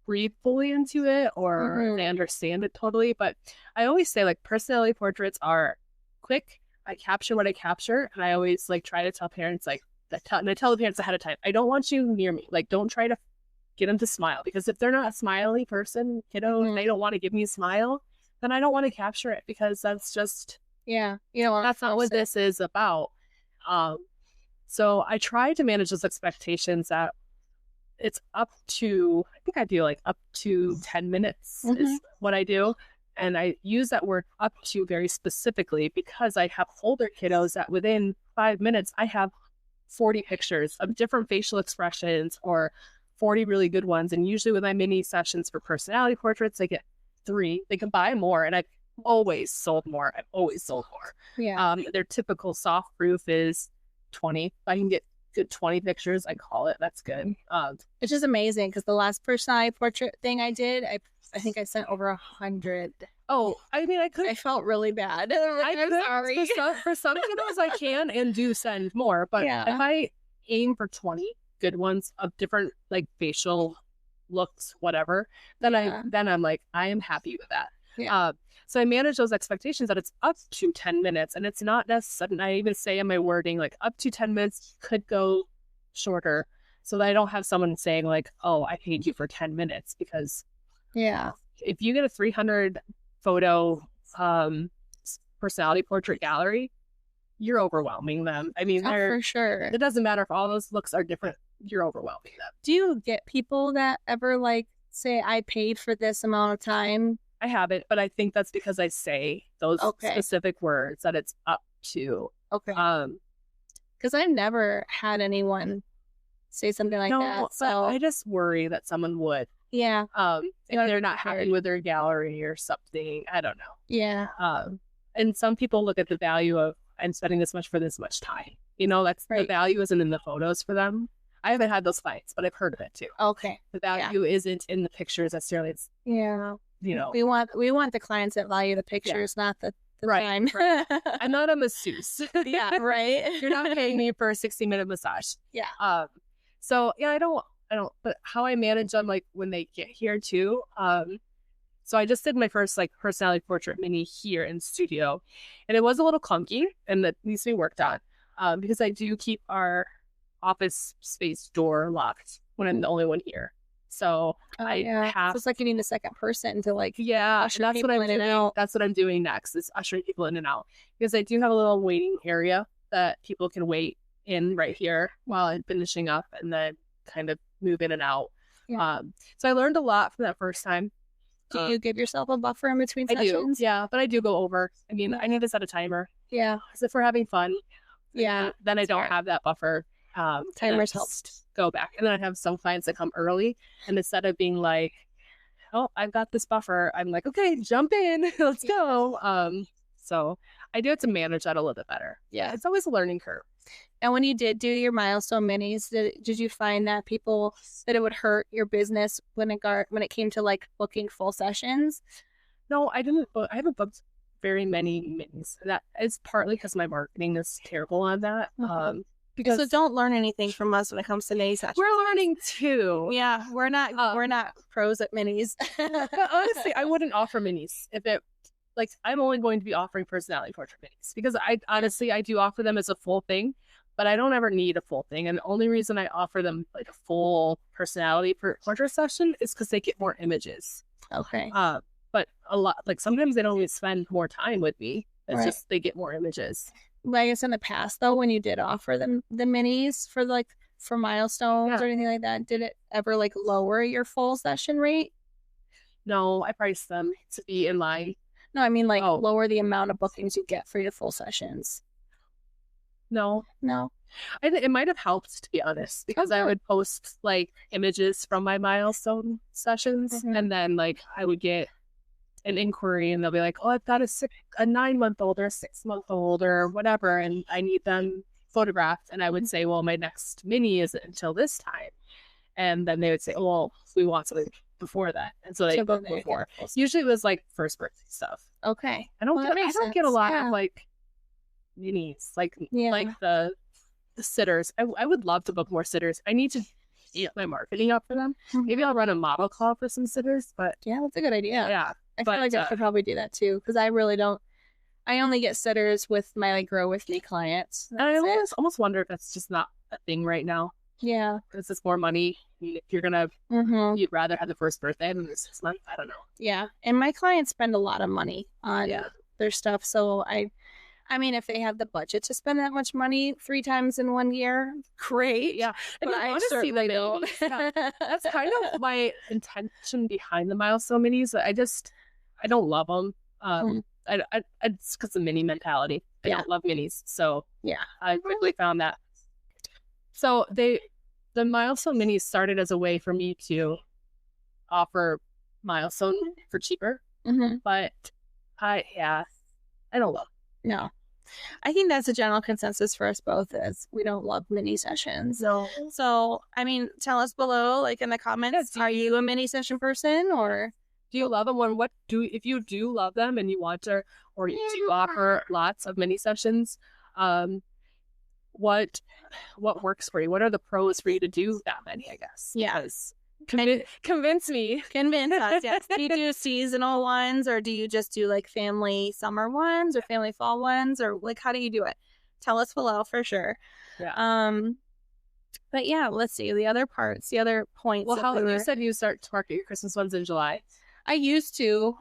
breathe fully into it or they understand it totally. But I always say like personality portraits are quick. I capture what I capture, and I always like try to tell parents like and I tell the parents ahead of time, I don't want you near me. Like, don't try to get them to smile, because if they're not a smiley person, and they don't want to give me a smile, then I don't want to capture it, because that's just that's not what this is about. So I try to manage those expectations that it's up to, I think I do like up to 10 minutes is what I do. And I use that word up to very specifically because I have older kiddos that within 5 minutes, I have 40 pictures of different facial expressions or 40 really good ones. And usually with my mini sessions for personality portraits, they get 3. They can buy more. And I've always sold more. Yeah. Their typical soft proof is 20. If I can get good 20 pictures, I call it. That's good. It's just amazing because the last personality portrait thing I did, I think I sent over 100. Oh, I mean, I felt really bad. I'm sorry. For some kiddos, I can and do send more, but if I aim for 20 good ones of different like facial looks, whatever, then I'm like, I am happy with that. Yeah. So I manage those expectations that it's up to 10 minutes, and it's not necessarily, I even say in my wording, like up to 10 minutes, could go shorter, so that I don't have someone saying like, oh, I paid you for 10 minutes, because if you get a 300 photo personality portrait gallery, you're overwhelming them. I mean, for sure. It doesn't matter if all those looks are different, you're overwhelming them. Do you get people that ever like say, I paid for this amount of time? I haven't, but I think that's because I say those Okay. specific words that it's up to. Okay. Because I've never had anyone say something like that. But So I just worry that someone would. yeah. If they're not happy with their gallery or something. I don't know. Yeah. And some people look at the value of I'm spending this much for this much time. You know, that's the value isn't in the photos for them. I haven't had those fights, but I've heard of it too. Okay. The value isn't in the pictures necessarily. It's you know, we want the clients that value the pictures, not the time. Right. I'm not a masseuse. Yeah, right. You're not paying me for a 60-minute massage. Yeah. So yeah, I don't. But how I manage them, like when they get here too. So I just did my first like personality portrait mini here in studio, and it was a little clunky, and that needs to be worked on. Because I do keep our office space door locked when I'm the only one here. So I have. So it's like you need a second person to like. Yeah, usher that's what I'm people in doing. and out. That's what I'm doing next is ushering people in and out, because I do have a little waiting area that people can wait in right here while I'm finishing up, and then kind of move in and out. Yeah. So I learned a lot from that first time. Do you give yourself a buffer in between sessions? Yeah, but I do go over. I mean, I need to set a timer. Yeah. Because if we're having fun, then I don't smart. have that buffer. Timers helped. Go back. And then I have some clients that come early, and instead of being like, oh, I've got this buffer, I'm like, okay, jump in. Let's go. So I do have to manage that a little bit better. Yeah, it's always a learning curve. And when you did do your milestone minis, did you find that that it would hurt your business when it came to like booking full sessions? No, I didn't. I haven't booked very many minis. That is partly because my marketing is terrible on that. Because so don't learn anything from us when it comes to mini sessions. We're learning too. Yeah, we're not pros at minis. Honestly, I wouldn't offer minis if it. Like, I'm only going to be offering personality portrait minis because I do offer them as a full thing, but I don't ever need a full thing. And the only reason I offer them like a full personality portrait session is because they get more images. Okay. But a lot, like sometimes they don't even spend more time with me. It's just they get more images. Well, I guess in the past though, when you did offer them the minis for milestones or anything like that, did it ever like lower your full session rate? No, I priced them to be in line. No, I mean lower the amount of bookings you get for your full sessions. No. It might have helped, to be honest, because I would post like images from my milestone sessions, and then like I would get an inquiry, and they'll be like, "Oh, I've got a 9-month-old or a 6-month-old or whatever, and I need them photographed." And I would say, "Well, my next mini isn't until this time," and then they would say, "Oh, well, we want something before that," and so they book before. Usually it was like first birthday stuff. Okay. I don't get a lot of like minis, like the sitters. I would love to book more sitters. I need to get my marketing up for them. Maybe I'll run a model call for some sitters, but yeah, that's a good idea. Yeah. I feel like I should probably do that too, because I really don't. I only get sitters with my like grow with me clients. And I almost wonder if that's just not a thing right now. Yeah, because it's more money. I mean, if you're gonna, you'd rather have the first birthday than the 6 month. I don't know. Yeah, and my clients spend a lot of money on their stuff, so I mean, if they have the budget to spend that much money 3 times in 1 year, great. Yeah, but I certainly don't. That's kind of my intention behind the milestone minis. I don't love them. It's because of mini mentality. I don't love minis, so I quickly found that. So the milestone minis started as a way for me to offer milestone for cheaper, but I don't love. No, I think that's a general consensus for us both, is we don't love mini sessions. No. So, I mean, tell us below, like in the comments, are you a mini session person, or do you love them? If you do love them and you want to, or you do offer lots of mini sessions, what works for you? What are the pros for you to do that many, I guess? Yes. Convince me. Convince us, yes. Do you do seasonal ones, or do you just do like family summer ones or family fall ones, or like how do you do it? Tell us below for sure. Yeah. But yeah, let's see the other parts, the other points. Well, you said you start to market your Christmas ones in July. I used to.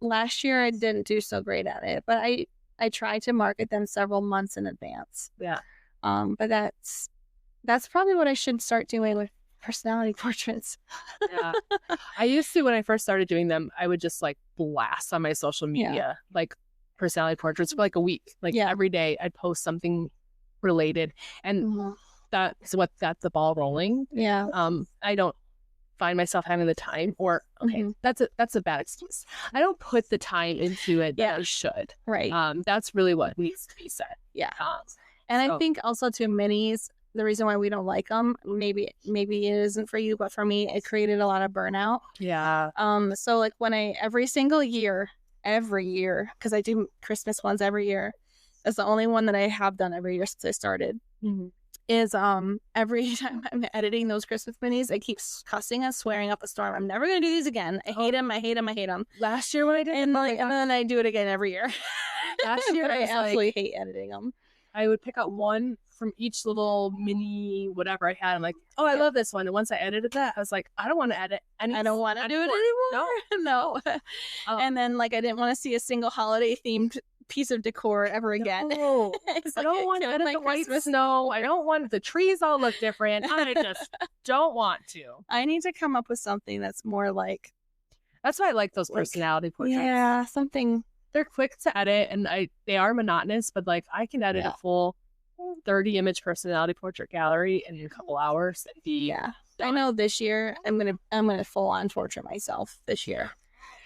Last year I didn't do so great at it, but I try to market them several months in advance. Yeah. But that's probably what I should start doing with personality portraits. Yeah. I used to, when I first started doing them, I would just like blast on my social media, like personality portraits for like a week. Like every day I'd post something related, and that's what got the ball rolling. Yeah. I don't find myself having the time, or that's a bad excuse. I don't put the time into it that I should. Right. That's really what needs to be said. Yeah. And I think also too, minis, the reason why we don't like them, maybe it isn't for you, but for me, it created a lot of burnout. Yeah. So like when every year, because I do Christmas ones every year, it's the only one that I have done every year since I started. Is every time I'm editing those Christmas minis, I keep cussing and swearing up a storm. I'm never gonna do these again. I hate them. Last year when I did, and then I do it again every year. Last year I absolutely hate editing them. I would pick out one from each little mini whatever I had. I'm like, oh, I love this one. And once I edited that, I was like, I don't want to edit. I don't want to do it anymore. No. And then like I didn't want to see a single holiday themed piece of decor ever again. No. I don't want to edit the white snow. I don't want the trees all look different. I just don't want to. I need to come up with something that's more like. That's why I like those personality portraits. Yeah, something. They're quick to edit, and they are monotonous, but like I can edit a full 30 image personality portrait gallery in a couple hours and be done. I know this year I'm gonna full on torture myself this year.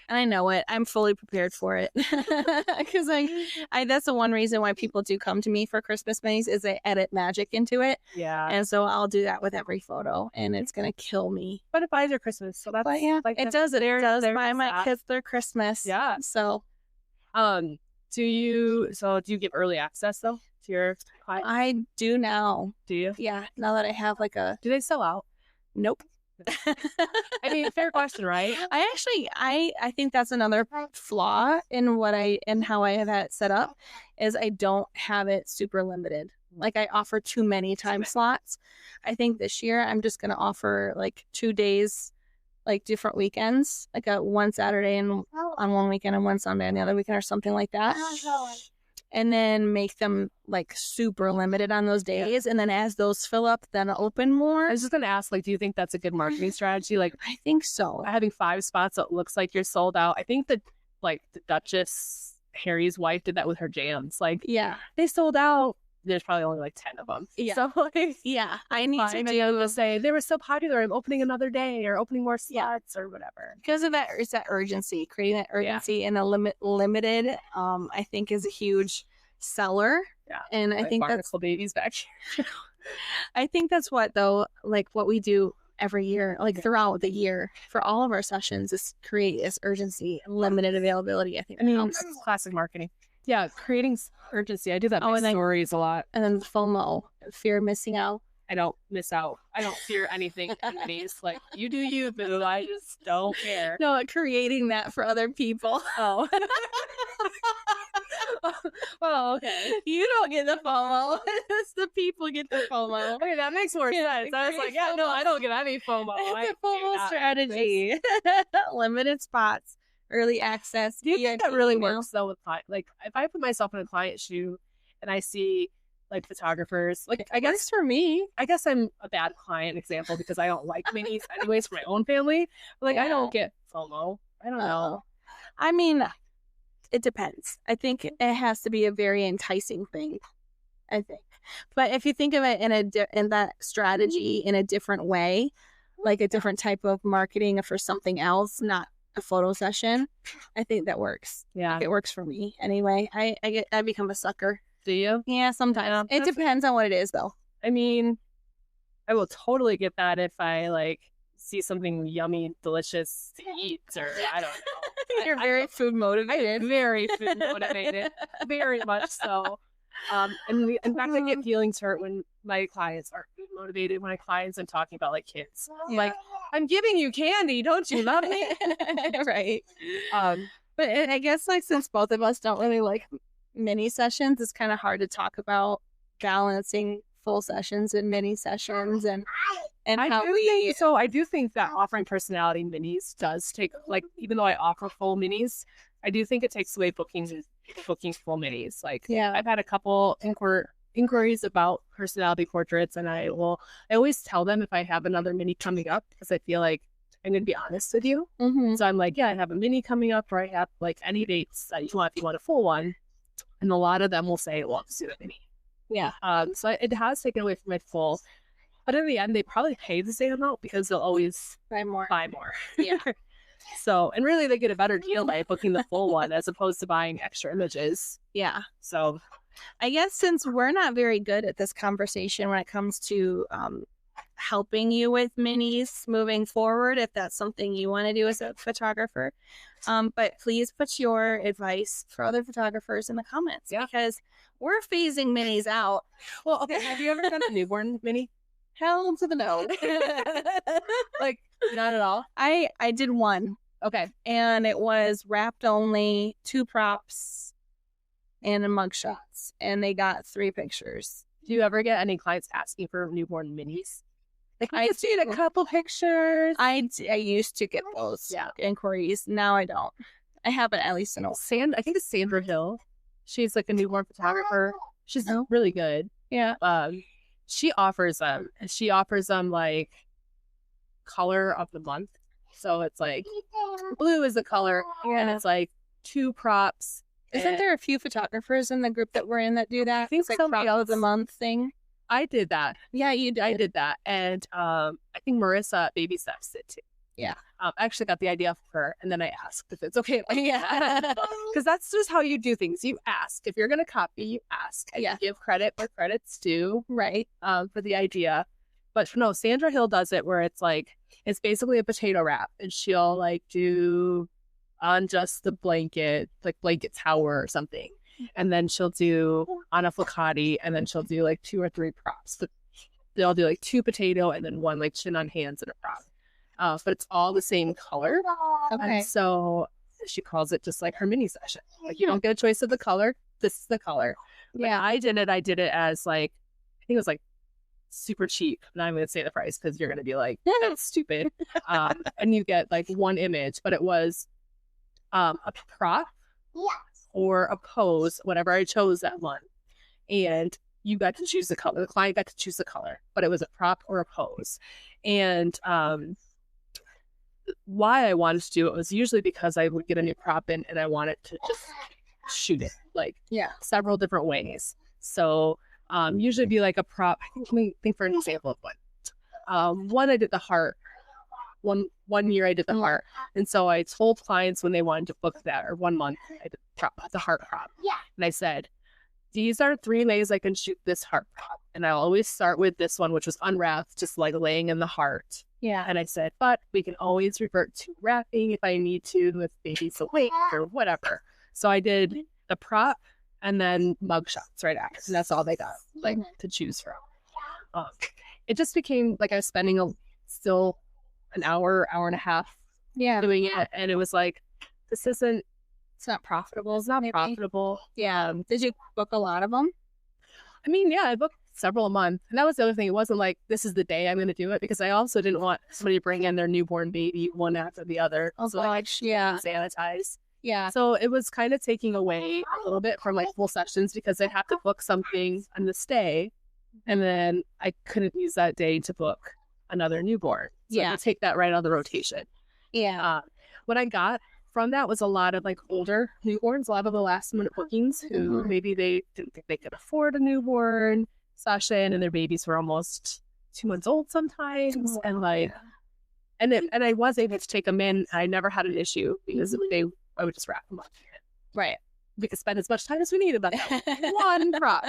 And I know it. I'm fully prepared for it. Because I that's the one reason why people do come to me for Christmas minis is they edit magic into it. Yeah. And so I'll do that with every photo, and it's gonna kill me. But it buys your Christmas, so that's like it does buy my kids their Christmas. Yeah. So do you give early access though to your clients? I do now. Do you? Yeah. Now that I have do they sell out? Nope. I mean, fair question, right? I think that's another flaw in how I have had it set up is I don't have it super limited. Like I offer too many time slots. I think this year I'm just going to offer like 2 days, like different weekends, like one Saturday and on one weekend and one Sunday on the other weekend or something like that. And then make them like super limited on those days. And then as those fill up, then open more. I was just going to ask, like, do you think that's a good marketing strategy? Like, I think so. Having 5 spots, so it looks like you're sold out. I think that like the Duchess, Harry's wife, did that with her jams. Like, they sold out. There's probably only like 10 of them. Yeah. So like, I need to say they were so popular. I'm opening another day or opening more slots or whatever. Because of that, it's that urgency, creating that urgency and a limited. I think is a huge seller. Yeah. And I think that's babies back here. I think that's what we do every year, like throughout the year for all of our sessions is create this urgency and limited availability. I mean, that's classic marketing. Yeah, creating urgency. I do that in stories a lot. And then FOMO, fear of missing out. I don't miss out. I don't fear anything. It's like, you do you, boo. I just don't care. No, creating that for other people. Oh. Well, okay. You don't get the FOMO. It's the people get the FOMO. Okay, that makes more sense. I was like, no, I don't get any FOMO. It's a FOMO strategy. Limited spots. Early access. Do you think that really works though with clients? Like if I put myself in a client's shoe and I see like photographers, like I guess for me, I guess I'm a bad client example because I don't like minis anyways for my own family. But like I don't get FOMO. I don't know. I mean, it depends. I think it has to be a very enticing thing. I think, but if you think of it in that strategy in a different way, like a different type of marketing for something else, not a photo session, I think that works. Yeah, it works for me anyway. I become a sucker. Do you? Yeah, sometimes. It depends on what it is, though. I mean, I will totally get that if I like see something yummy, delicious to eat, or I don't know. You're very food motivated. Very food motivated. Very much so. And in fact, I get feelings hurt when my clients are food motivated. When my clients, I'm talking about like kids. I'm like, I'm giving you candy, don't you love me? Right. But I guess like since both of us don't really like mini sessions, it's kind of hard to talk about balancing full sessions and mini sessions and I do think that offering personality minis does take, like, even though I offer full minis, I do think it takes away booking full minis. Like, I've had a couple inquiries about personality portraits, and I always tell them if I have another mini coming up, because I feel like I'm going to be honest with you. Mm-hmm. So I'm like, yeah, I have a mini coming up, or I have like any dates that you want if you want a full one. And a lot of them will say, well, let's do the mini. Yeah. So it has taken away from my full. But in the end, they probably pay the same amount because they'll always Buy more. Yeah. So, and really they get a better deal by booking the full one as opposed to buying extra images. Yeah. So I guess since we're not very good at this conversation when it comes to helping you with minis moving forward, if that's something you want to do as a photographer, but please put your advice for other photographers in the comments, because we're phasing minis out. Well, okay, have you ever done a newborn mini? Hell to the no. Like, not at all? I did one. Okay. And it was wrapped only, 2 props and a mugshots, and they got 3 pictures. Do you ever get any clients asking for newborn minis? Like, I just need a couple pictures. I used to get those inquiries. Now I don't. I haven't, at least in a I think it's Sandra Hill. She's like a newborn photographer. She's really good. Yeah. She offers them. And she offers them like color of the month. So it's like blue is the color. And it's like 2 props. Isn't there a few photographers in the group that we're in that do that? I think it's like somebody prop else of the month thing. I did that. Yeah, you did. I did that. And I think Marissa at Baby Steps did too. Yeah. I actually got the idea for her, and then I asked if it's okay. Because that's just how you do things. You ask. If you're going to copy, you ask. And you give credit where credit's due. Right. For the idea. But no, Sandra Hill does it where it's like, it's basically a potato wrap. And she'll like do on just the blanket, like blanket tower or something. And then she'll do on a flaccati, and then she'll do like 2 or 3 props. So they'll do like 2 potato and then 1 like chin on hands and a prop. But it's all the same color. Okay. And so she calls it just like her mini session. Like, you don't get a choice of the color. This is the color. Yeah. I did it as like, I think it was like super cheap. Now I'm going to say the price because you're going to be like, that's stupid. And you get like 1 image, but it was a prop or a pose, whatever I chose that one. And you got to choose the color. The client got to choose the color, but it was a prop or a pose. And why I wanted to do it was usually because I would get a new prop in and I wanted to just shoot it like several different ways. So usually be like a prop. Let me think for an example of one. One I did the heart. One year I did the heart. And so I told clients when they wanted to book that, or 1 month, I did the heart prop. Yeah. And I said, these are 3 ways I can shoot this heart prop. And I'll always start with this one, which was unwrapped, just like laying in the heart. Yeah. And I said, but we can always revert to wrapping if I need to, with baby's awake or whatever. So I did the prop and then mugshots right after. And that's all they got, like, to choose from. It just became like I was spending still an hour and a half doing it. And it was like, it's not profitable. It's not profitable. Yeah. Did you book a lot of them? I mean, yeah, I booked several a month. And that was the other thing. It wasn't like, this is the day I'm going to do it, because I also didn't want somebody to bring in their newborn baby one after the other. Oh, so gosh. Yeah. Sanitize. Yeah. So it was kind of taking away a little bit from like full sessions, because I'd have to book something on this day. And then I couldn't use that day to book another newborn. So I could take that right out of the rotation. Yeah. What I got from that was a lot of like older newborns, a lot of the last minute bookings who maybe they didn't think they could afford a newborn session, and their babies were almost 2 months old sometimes. And like, and I was able to take them in. I never had an issue because I would just wrap them up. Right. We could spend as much time as we needed on one prop.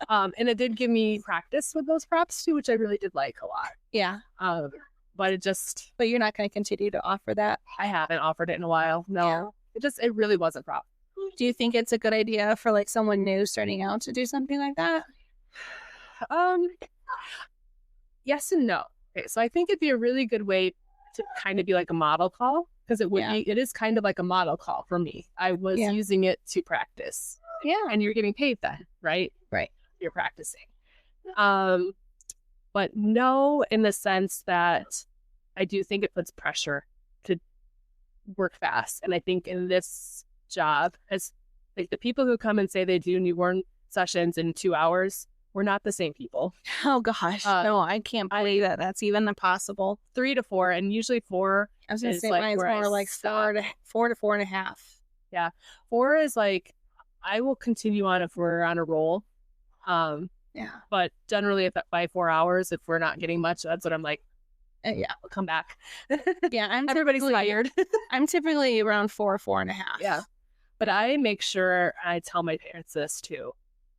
And it did give me practice with those props too, which I really did like a lot. Yeah. But you're not going to continue to offer that? I haven't offered it in a while. No. Yeah. It really wasn't prop. Do you think it's a good idea for like someone new starting out to do something like that? Yes and no. Okay, so I think it'd be a really good way to kind of be like a model call, because it is kind of like a model call for me. I was using it to practice. Yeah. And you're getting paid then, right? Right. You're practicing. But no, in the sense that I do think it puts pressure to work fast. And I think in this job, as like the people who come and say they do newborn sessions in 2 hours, we're not the same people. Oh gosh, no, I can't believe that that's even possible. 3 to 4, and usually 4. I was gonna is say like mine's where I more like stop. 4 to 4.5. Yeah, 4 is like I will continue on if we're on a roll. Yeah, But generally, if by 4 hours, if we're not getting much, that's what I'm like. yeah, I'll come back. yeah. Everybody's tired. I'm typically around 4.5. Yeah, but I make sure I tell my parents this too.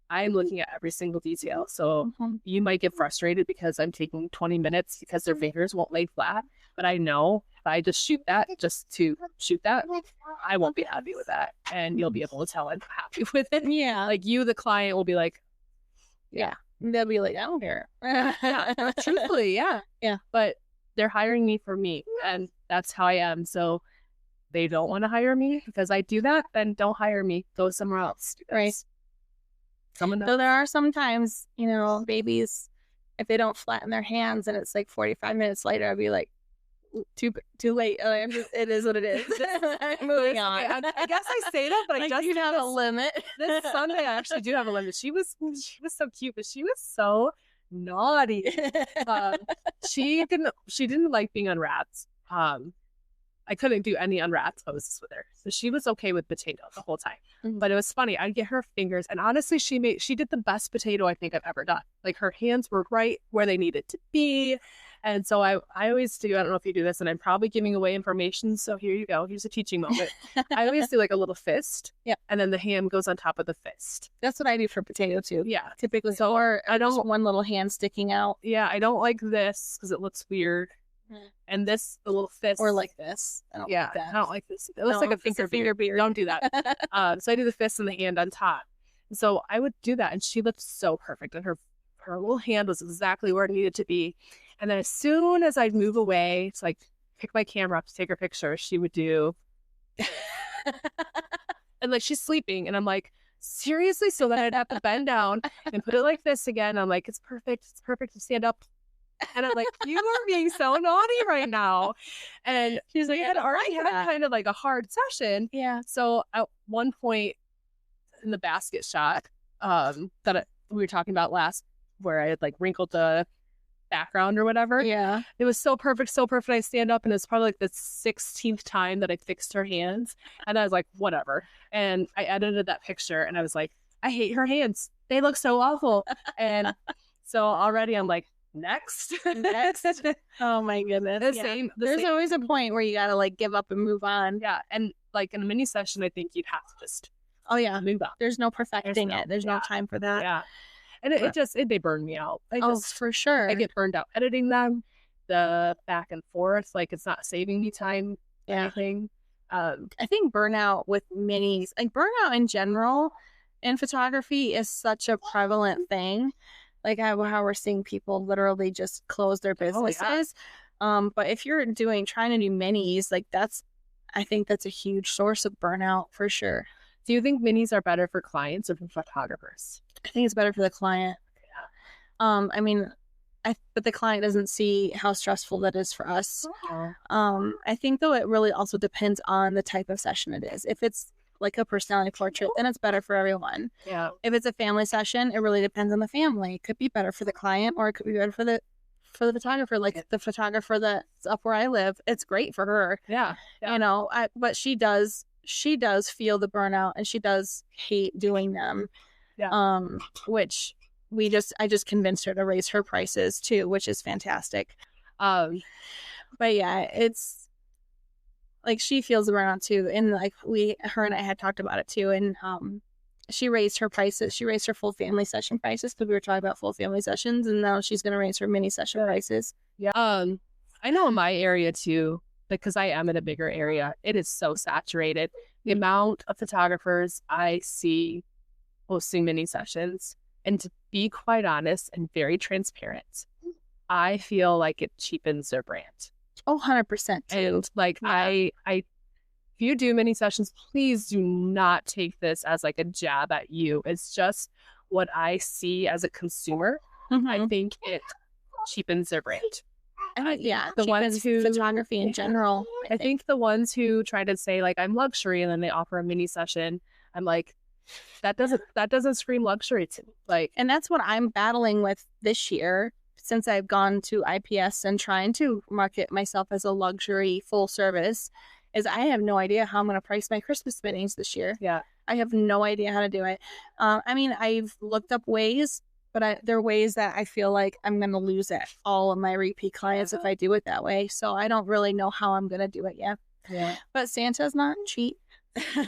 I'm looking at every single detail. So you might get frustrated because I'm taking 20 minutes because their fingers won't lay flat. But I know if I just shoot that, I won't be happy with that. And you'll be able to tell I'm happy with it. Yeah, Like you, the client, will be like, yeah. They'll be like, I don't care. yeah, truthfully, yeah. Yeah. But they're hiring me for me, and that's how I am. So they don't want to hire me because I do that, then don't hire me. Go somewhere else. Right. Someone else. So there are sometimes, babies, if they don't flatten their hands and it's like 45 minutes later, I'd be like, too late. It is what it is. I'm moving on. I guess I say that, but I just you have a limit. This Sunday, I actually do have a limit. She was so cute, but she was so naughty. She didn't like being unwrapped. I couldn't do any unwrapped poses with her, so she was okay with potato the whole time. But it was funny. I'd get her fingers, and honestly, she did the best potato I think I've ever done. Like her hands were right where they needed to be. And so I always do, I don't know if you do this, and I'm probably giving away information, so here you go. Here's a teaching moment. I always do like a little fist. Yeah. And then the hand goes on top of the fist. That's what I do for potato too. Yeah. Typically. So, or I don't one little hand sticking out. Yeah, I don't like this because it looks weird. And this, the little fist. Or like this. I don't like that. I don't like this. It looks like a finger beard. Don't do that. So I do the fist and the hand on top. And so I would do that, and she looked so perfect. And her little hand was exactly where it needed to be. And then as soon as I'd move away to like pick my camera up to take her picture, she would do. And like she's sleeping, and I'm like, seriously? So then I'd have to bend down and put it like this again. I'm like, it's perfect to stand up. And I'm like, you are being so naughty right now. And she's like, I had already had kind of like a hard session. Yeah. So at one point in the basket shot that we were talking about last, where I had like wrinkled the background or whatever. Yeah. It was so perfect. I stand up, and it's probably like the 16th time that I fixed her hands. And I was like, whatever. And I edited that picture, and I was like, I hate her hands. They look so awful. And so already I'm like, next. Oh my goodness. There's always a point where you gotta like give up and move on. Yeah. And like in a mini session, I think you'd have to just move on. There's no perfecting it. There's no time for that. Yeah. And they burn me out. For sure. I get burned out editing them, the back and forth. Like it's not saving me time. Yeah. Anything. I think burnout with minis, like burnout in general in photography is such a prevalent thing. Like how we're seeing people literally just close their businesses. But if you're trying to do minis, like I think that's a huge source of burnout for sure. Do you think minis are better for clients or for photographers? I think it's better for the client. Yeah. I mean, but the client doesn't see how stressful that is for us. I think though it really also depends on the type of session it is. If it's like a personality portrait, then it's better for everyone. Yeah. If it's a family session, it really depends on the family. It could be better for the client, or it could be better for the photographer. Like the photographer that's up where I live, it's great for her. Yeah. But she does feel the burnout, and she does hate doing them. Yeah. Which I just convinced her to raise her prices too, which is fantastic. But yeah, it's like she feels the burnout too, and like her and I had talked about it too, and she raised her prices. She raised her full family session prices because we were talking about full family sessions, and now she's going to raise her mini session prices. Yeah. I know in my area too, because I am in a bigger area, it is so saturated. The amount of photographers I see hosting mini sessions, and to be quite honest and very transparent, I feel like it cheapens their brand. Oh, 100%. And like, yeah. If you do mini sessions, please do not take this as like a jab at you. It's just what I see as a consumer. Mm-hmm. I think it cheapens their brand. The ones who photography in general. I think the ones who try to say like I'm luxury and then they offer a mini session, I'm like, that doesn't scream luxury to me. Like, and that's what I'm battling with this year since I've gone to IPS and trying to market myself as a luxury full service, is I have no idea how I'm going to price my Christmas fittings this year. Yeah. I have no idea how to do it. I mean, I've looked up ways, but there are ways that I feel like I'm going to lose all of my repeat clients if I do it that way. So I don't really know how I'm going to do it yet. Yeah. But Santa's not cheap.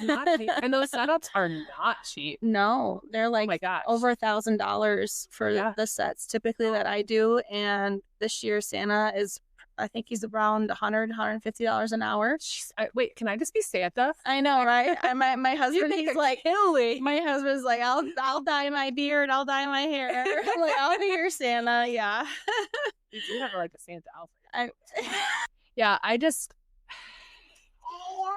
Not cheap. And those setups are not cheap. No, they're like oh my gosh. over $1,000 for the sets typically that I do. And this year Santa is, I think he's around $100, $150 an hour. Wait, can I just be Santa? I know, right? my husband, he's like, my husband's like, I'll dye my beard, I'll dye my hair. I'm like, I'll be your Santa, yeah. You do have like a Santa outfit. Yeah,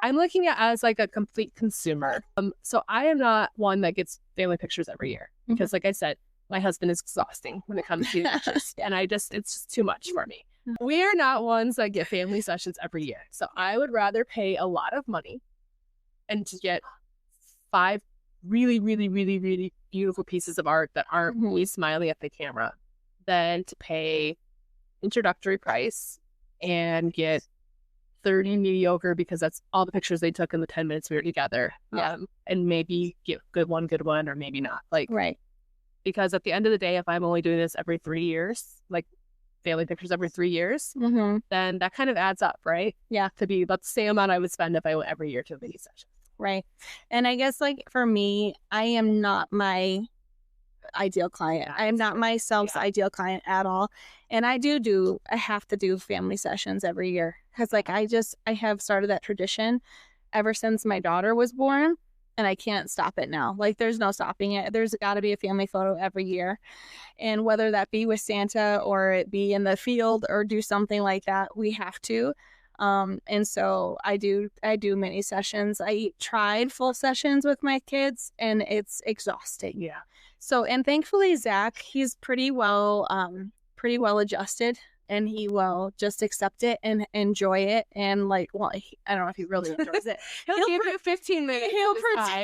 I'm looking at it as like a complete consumer. So I am not one that gets family pictures every year because, like I said, my husband is exhausting when it comes to pictures, and it's just too much for me. We are not ones that get family sessions every year. So I would rather pay a lot of money and to get 5 really, really, really, really beautiful pieces of art that aren't really smiling at the camera than to pay introductory price and get 30 mediocre because that's all the pictures they took in the 10 minutes we were together. Yeah. And maybe get good one or maybe not. Like, right. Because at the end of the day, if I'm only doing this every 3 years, like family pictures every 3 years, then that kind of adds up, right? Yeah. To be about the same amount I would spend if I went every year to a mini session. Right. And I guess like for me, I am not my ideal client. I am not myself's ideal client at all. And I have to do family sessions every year because like I have started that tradition ever since my daughter was born. And I can't stop it now. Like, there's no stopping it. There's got to be a family photo every year. And whether that be with Santa or it be in the field or do something like that, we have to. And so I do mini sessions. I tried full sessions with my kids and it's exhausting. Yeah. So, and thankfully, Zach, he's pretty well adjusted. And he will just accept it and enjoy it. And like, well, I don't know if he really enjoys it. He'll give you 15 minutes.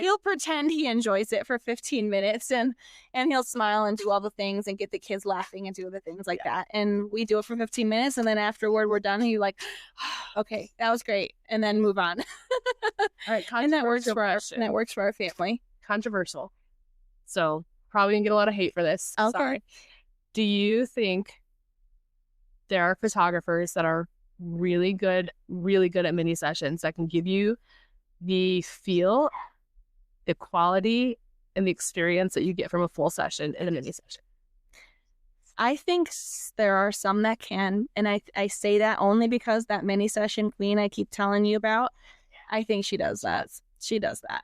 He'll pretend he enjoys it for 15 minutes and he'll smile and do all the things and get the kids laughing and do the things like that. And we do it for 15 minutes. And then afterward, we're done. And you're like, okay, that was great. And then move on. All right. And that works for our family. Controversial. So probably gonna get a lot of hate for this. Okay. Sorry. Do you think there are photographers that are really good at mini sessions that can give you the feel, the quality, and the experience that you get from a full session in a mini session? I think there are some that can, and I say that only because that mini session queen I keep telling you about, I think she does that. She does that.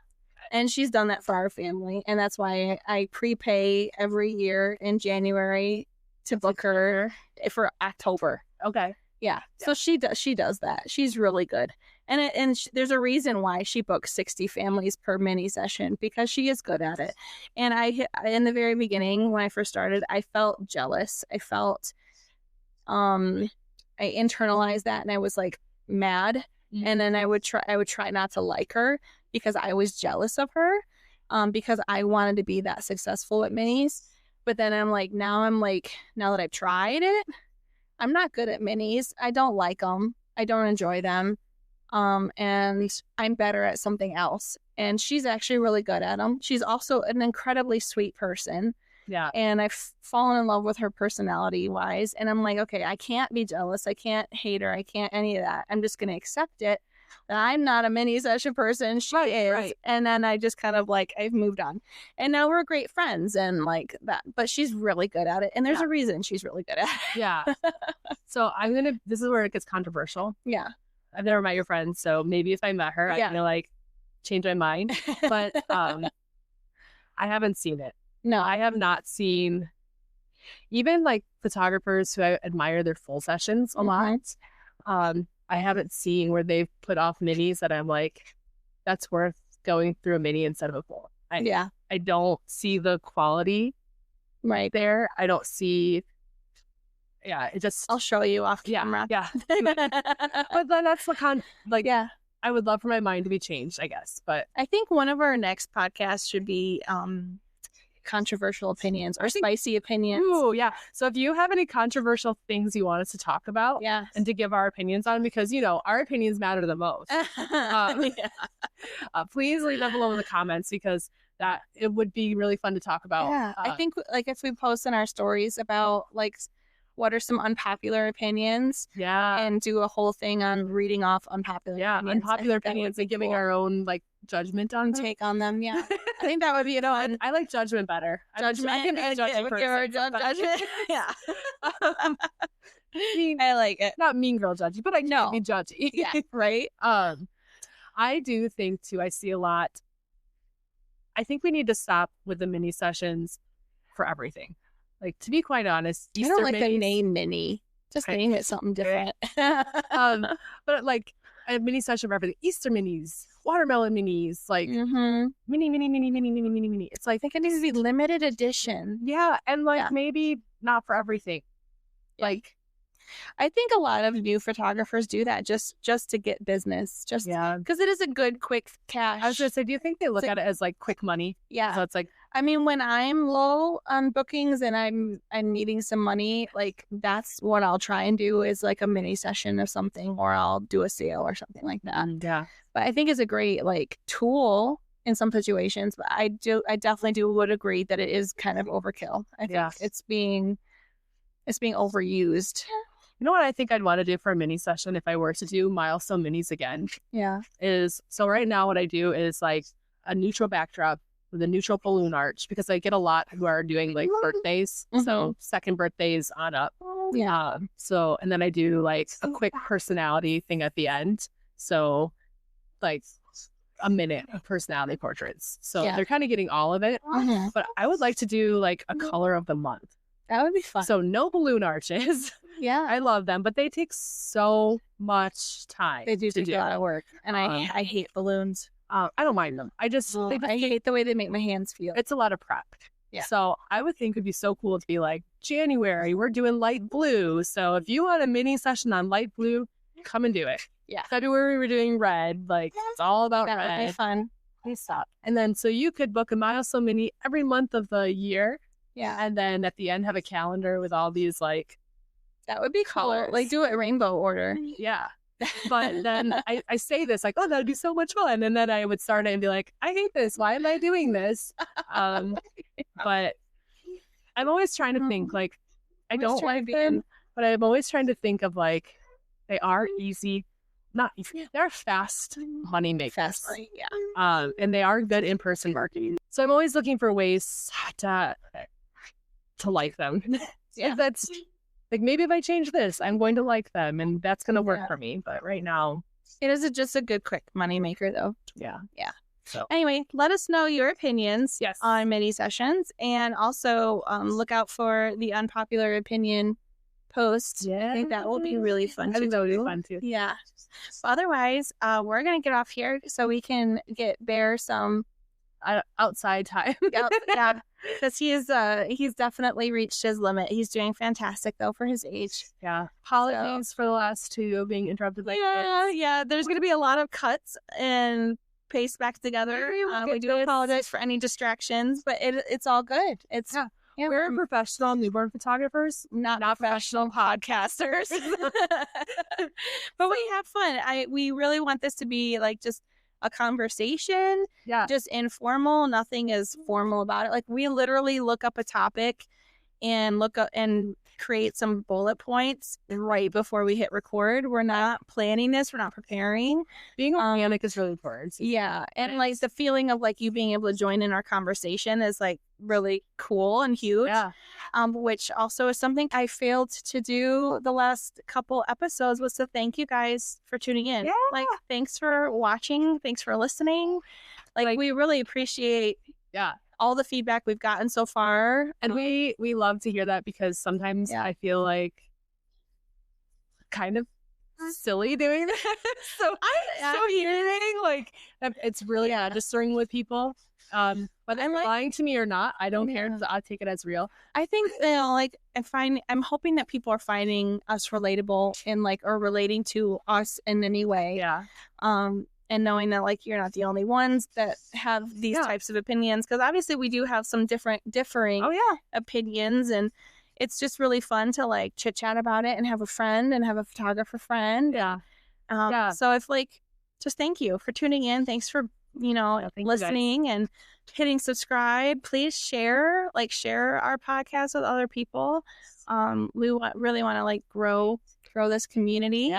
And she's done that for our family, and that's why I prepay every year in January to book her for October. Okay. Yeah. So she does that. She's really good. And there's a reason why she books 60 families per mini session, because she is good at it. And in the very beginning, when I first started, I felt jealous. I felt, I internalized that and I was like mad. Mm-hmm. And then I would try not to like her because I was jealous of her, because I wanted to be that successful at minis. But then now that I've tried it, I'm not good at minis. I don't like them. I don't enjoy them. And I'm better at something else. And she's actually really good at them. She's also an incredibly sweet person. Yeah. And I've fallen in love with her personality wise. And I'm like, okay, I can't be jealous. I can't hate her. I can't any of that. I'm just going to accept it. That I'm not a mini session person. She is. Right. And then I just kind of I've moved on. And now we're great friends and like that. But she's really good at it. And there's a reason she's really good at it. Yeah. So this is where it gets controversial. Yeah. I've never met your friend. So maybe if I met her, I can change my mind. But I haven't seen it. No. I have not seen even photographers who I admire their full sessions a lot. I haven't seen where they've put off minis that I'm like, that's worth going through a mini instead of a full. I don't see the quality right there. I don't see. Yeah, it just. I'll show you off camera. Yeah. But then that's the I would love for my mind to be changed, I guess. But I think one of our next podcasts should be controversial opinions or spicy opinions. Ooh, yeah. So if you have any controversial things you want us to talk about and to give our opinions on, because, our opinions matter the most, please leave them below in the comments, because that it would be really fun to talk about. Yeah, I think like if we post in our stories about like what are some unpopular opinions, and do a whole thing on reading off unpopular opinions and giving our own like judgment on take on them. Yeah, I think that would be fun. I like judgment better. Judgment, I can be judgment. Yeah, I like it. Not mean girl judgy, but I can be judgy. Yeah, right. I do think too. I see a lot. I think we need to stop with the mini sessions for everything. Like, to be quite honest, I don't like the name mini. Just name it something different. But like a mini session for everything. Easter minis, watermelon minis, like mini. It's like, I think it needs to be limited edition. Yeah, and like maybe not for everything. Yeah. Like, I think a lot of new photographers do that just to get business. Just because it is a good quick cash. I was gonna say, do you think they look at it as like quick money? Yeah. So it's like, I mean, when I'm low on bookings and I'm needing some money, like that's what I'll try and do is like a mini session of something, or I'll do a sale or something like that. Yeah. But I think it's a great like tool in some situations. But I definitely would agree that it is kind of overkill. I think it's being overused. You know what I think I'd want to do for a mini session if I were to do milestone minis again? Yeah. So right now what I do is like a neutral backdrop with a neutral balloon arch, because I get a lot who are doing like birthdays. Mm-hmm. So second birthdays on up. Yeah. So, and then I do like a quick personality thing at the end. So like a minute of personality portraits. So they're kind of getting all of it. Mm-hmm. But I would like to do like a color of the month. That would be fun. So no balloon arches. Yeah. I love them, but they take so much time. They do take a lot of work. And I hate balloons. I don't mind them. I hate the way they make my hands feel. It's a lot of prep. Yeah. So I would think it'd be so cool to be like, January, we're doing light blue. So if you want a mini session on light blue, come and do it. Yeah. February, we're doing red. Like, it's all about red. That would be fun. Please stop. And then so you could book a milestone mini every month of the year. Yeah. And then at the end have a calendar with all these like, that would be cool. Like do it rainbow order. Yeah. But then I say this like, oh, that'd be so much fun. And then I would start it and be like, I hate this. Why am I doing this? But I'm always trying to think like, I don't like them, but I'm always trying to think of like, they are easy. Not easy. They're fast money makers. Fast money, yeah. And they are good in-person marketing. So I'm always looking for ways to like them. Yeah. That's like, maybe if I change this, I'm going to like them, and that's going to work for me. But right now, it is just a good quick money maker, though. Yeah. Yeah. So anyway, let us know your opinions on mini sessions, and also look out for the unpopular opinion post. Yeah. I think that will be really fun. I think that would be fun too. Yeah. But otherwise, we're going to get off here so we can get Bear some outside time. Yeah, because he's definitely reached his limit. He's doing fantastic though for his age. Yeah. Apologies for the last two being interrupted by kids. Yeah. There's going to be a lot of cuts and paste back together. We do apologize for any distractions, but it's all good. It's we're professional newborn photographers, not professional podcasters. But we have fun. We really want this to be like just a conversation, just informal. Nothing is formal about it. Like we literally look up a topic and look up and create some bullet points right before we hit record. We're not planning this. We're not preparing. Being organic is really important. Yeah. And like the feeling of like you being able to join in our conversation is like really cool and huge. Yeah. Which also is something I failed to do the last couple episodes, was to thank you guys for tuning in. Yeah. Like, thanks for watching. Thanks for listening. Like we really appreciate all the feedback we've gotten so far. And we love to hear that, because sometimes I feel like kind of silly doing this. So hearing like it's really registering with people. But I'm lying to me or not, I don't care. I take it as real. I think I'm hoping that people are finding us relatable and like, or relating to us in any way. Yeah. and knowing that like you're not the only ones that have these types of opinions, because obviously we do have some differing opinions, and it's just really fun to like chit chat about it and have a friend and have a photographer friend. So if like, just thank you for tuning in. Thanks for listening and hitting subscribe. Please share our podcast with other people. We really want to like grow this community.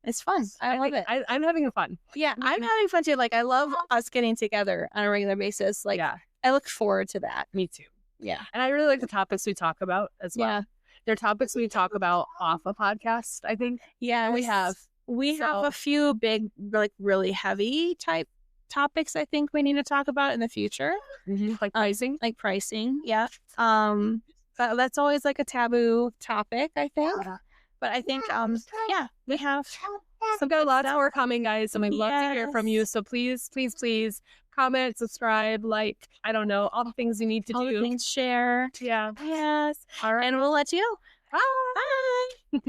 It's fun. I love it. I'm having fun. Yeah, I'm having fun too. Like, I love us getting together on a regular basis. Like, I look forward to that. Me too. Yeah. And I really like the topics we talk about as well. Yeah. They're topics we talk about off a podcast, I think. Yeah, we have a few big, like really heavy type topics I think we need to talk about in the future. Like pricing. Yeah. But that's always like a taboo topic, I think. But I think, we have got lots more coming, guys, and we'd love to hear from you. So please, please, please comment, subscribe, like, I don't know, all the things you need to do. All the things, share. Yeah. Yes. All right. And we'll let you go. Bye. Bye.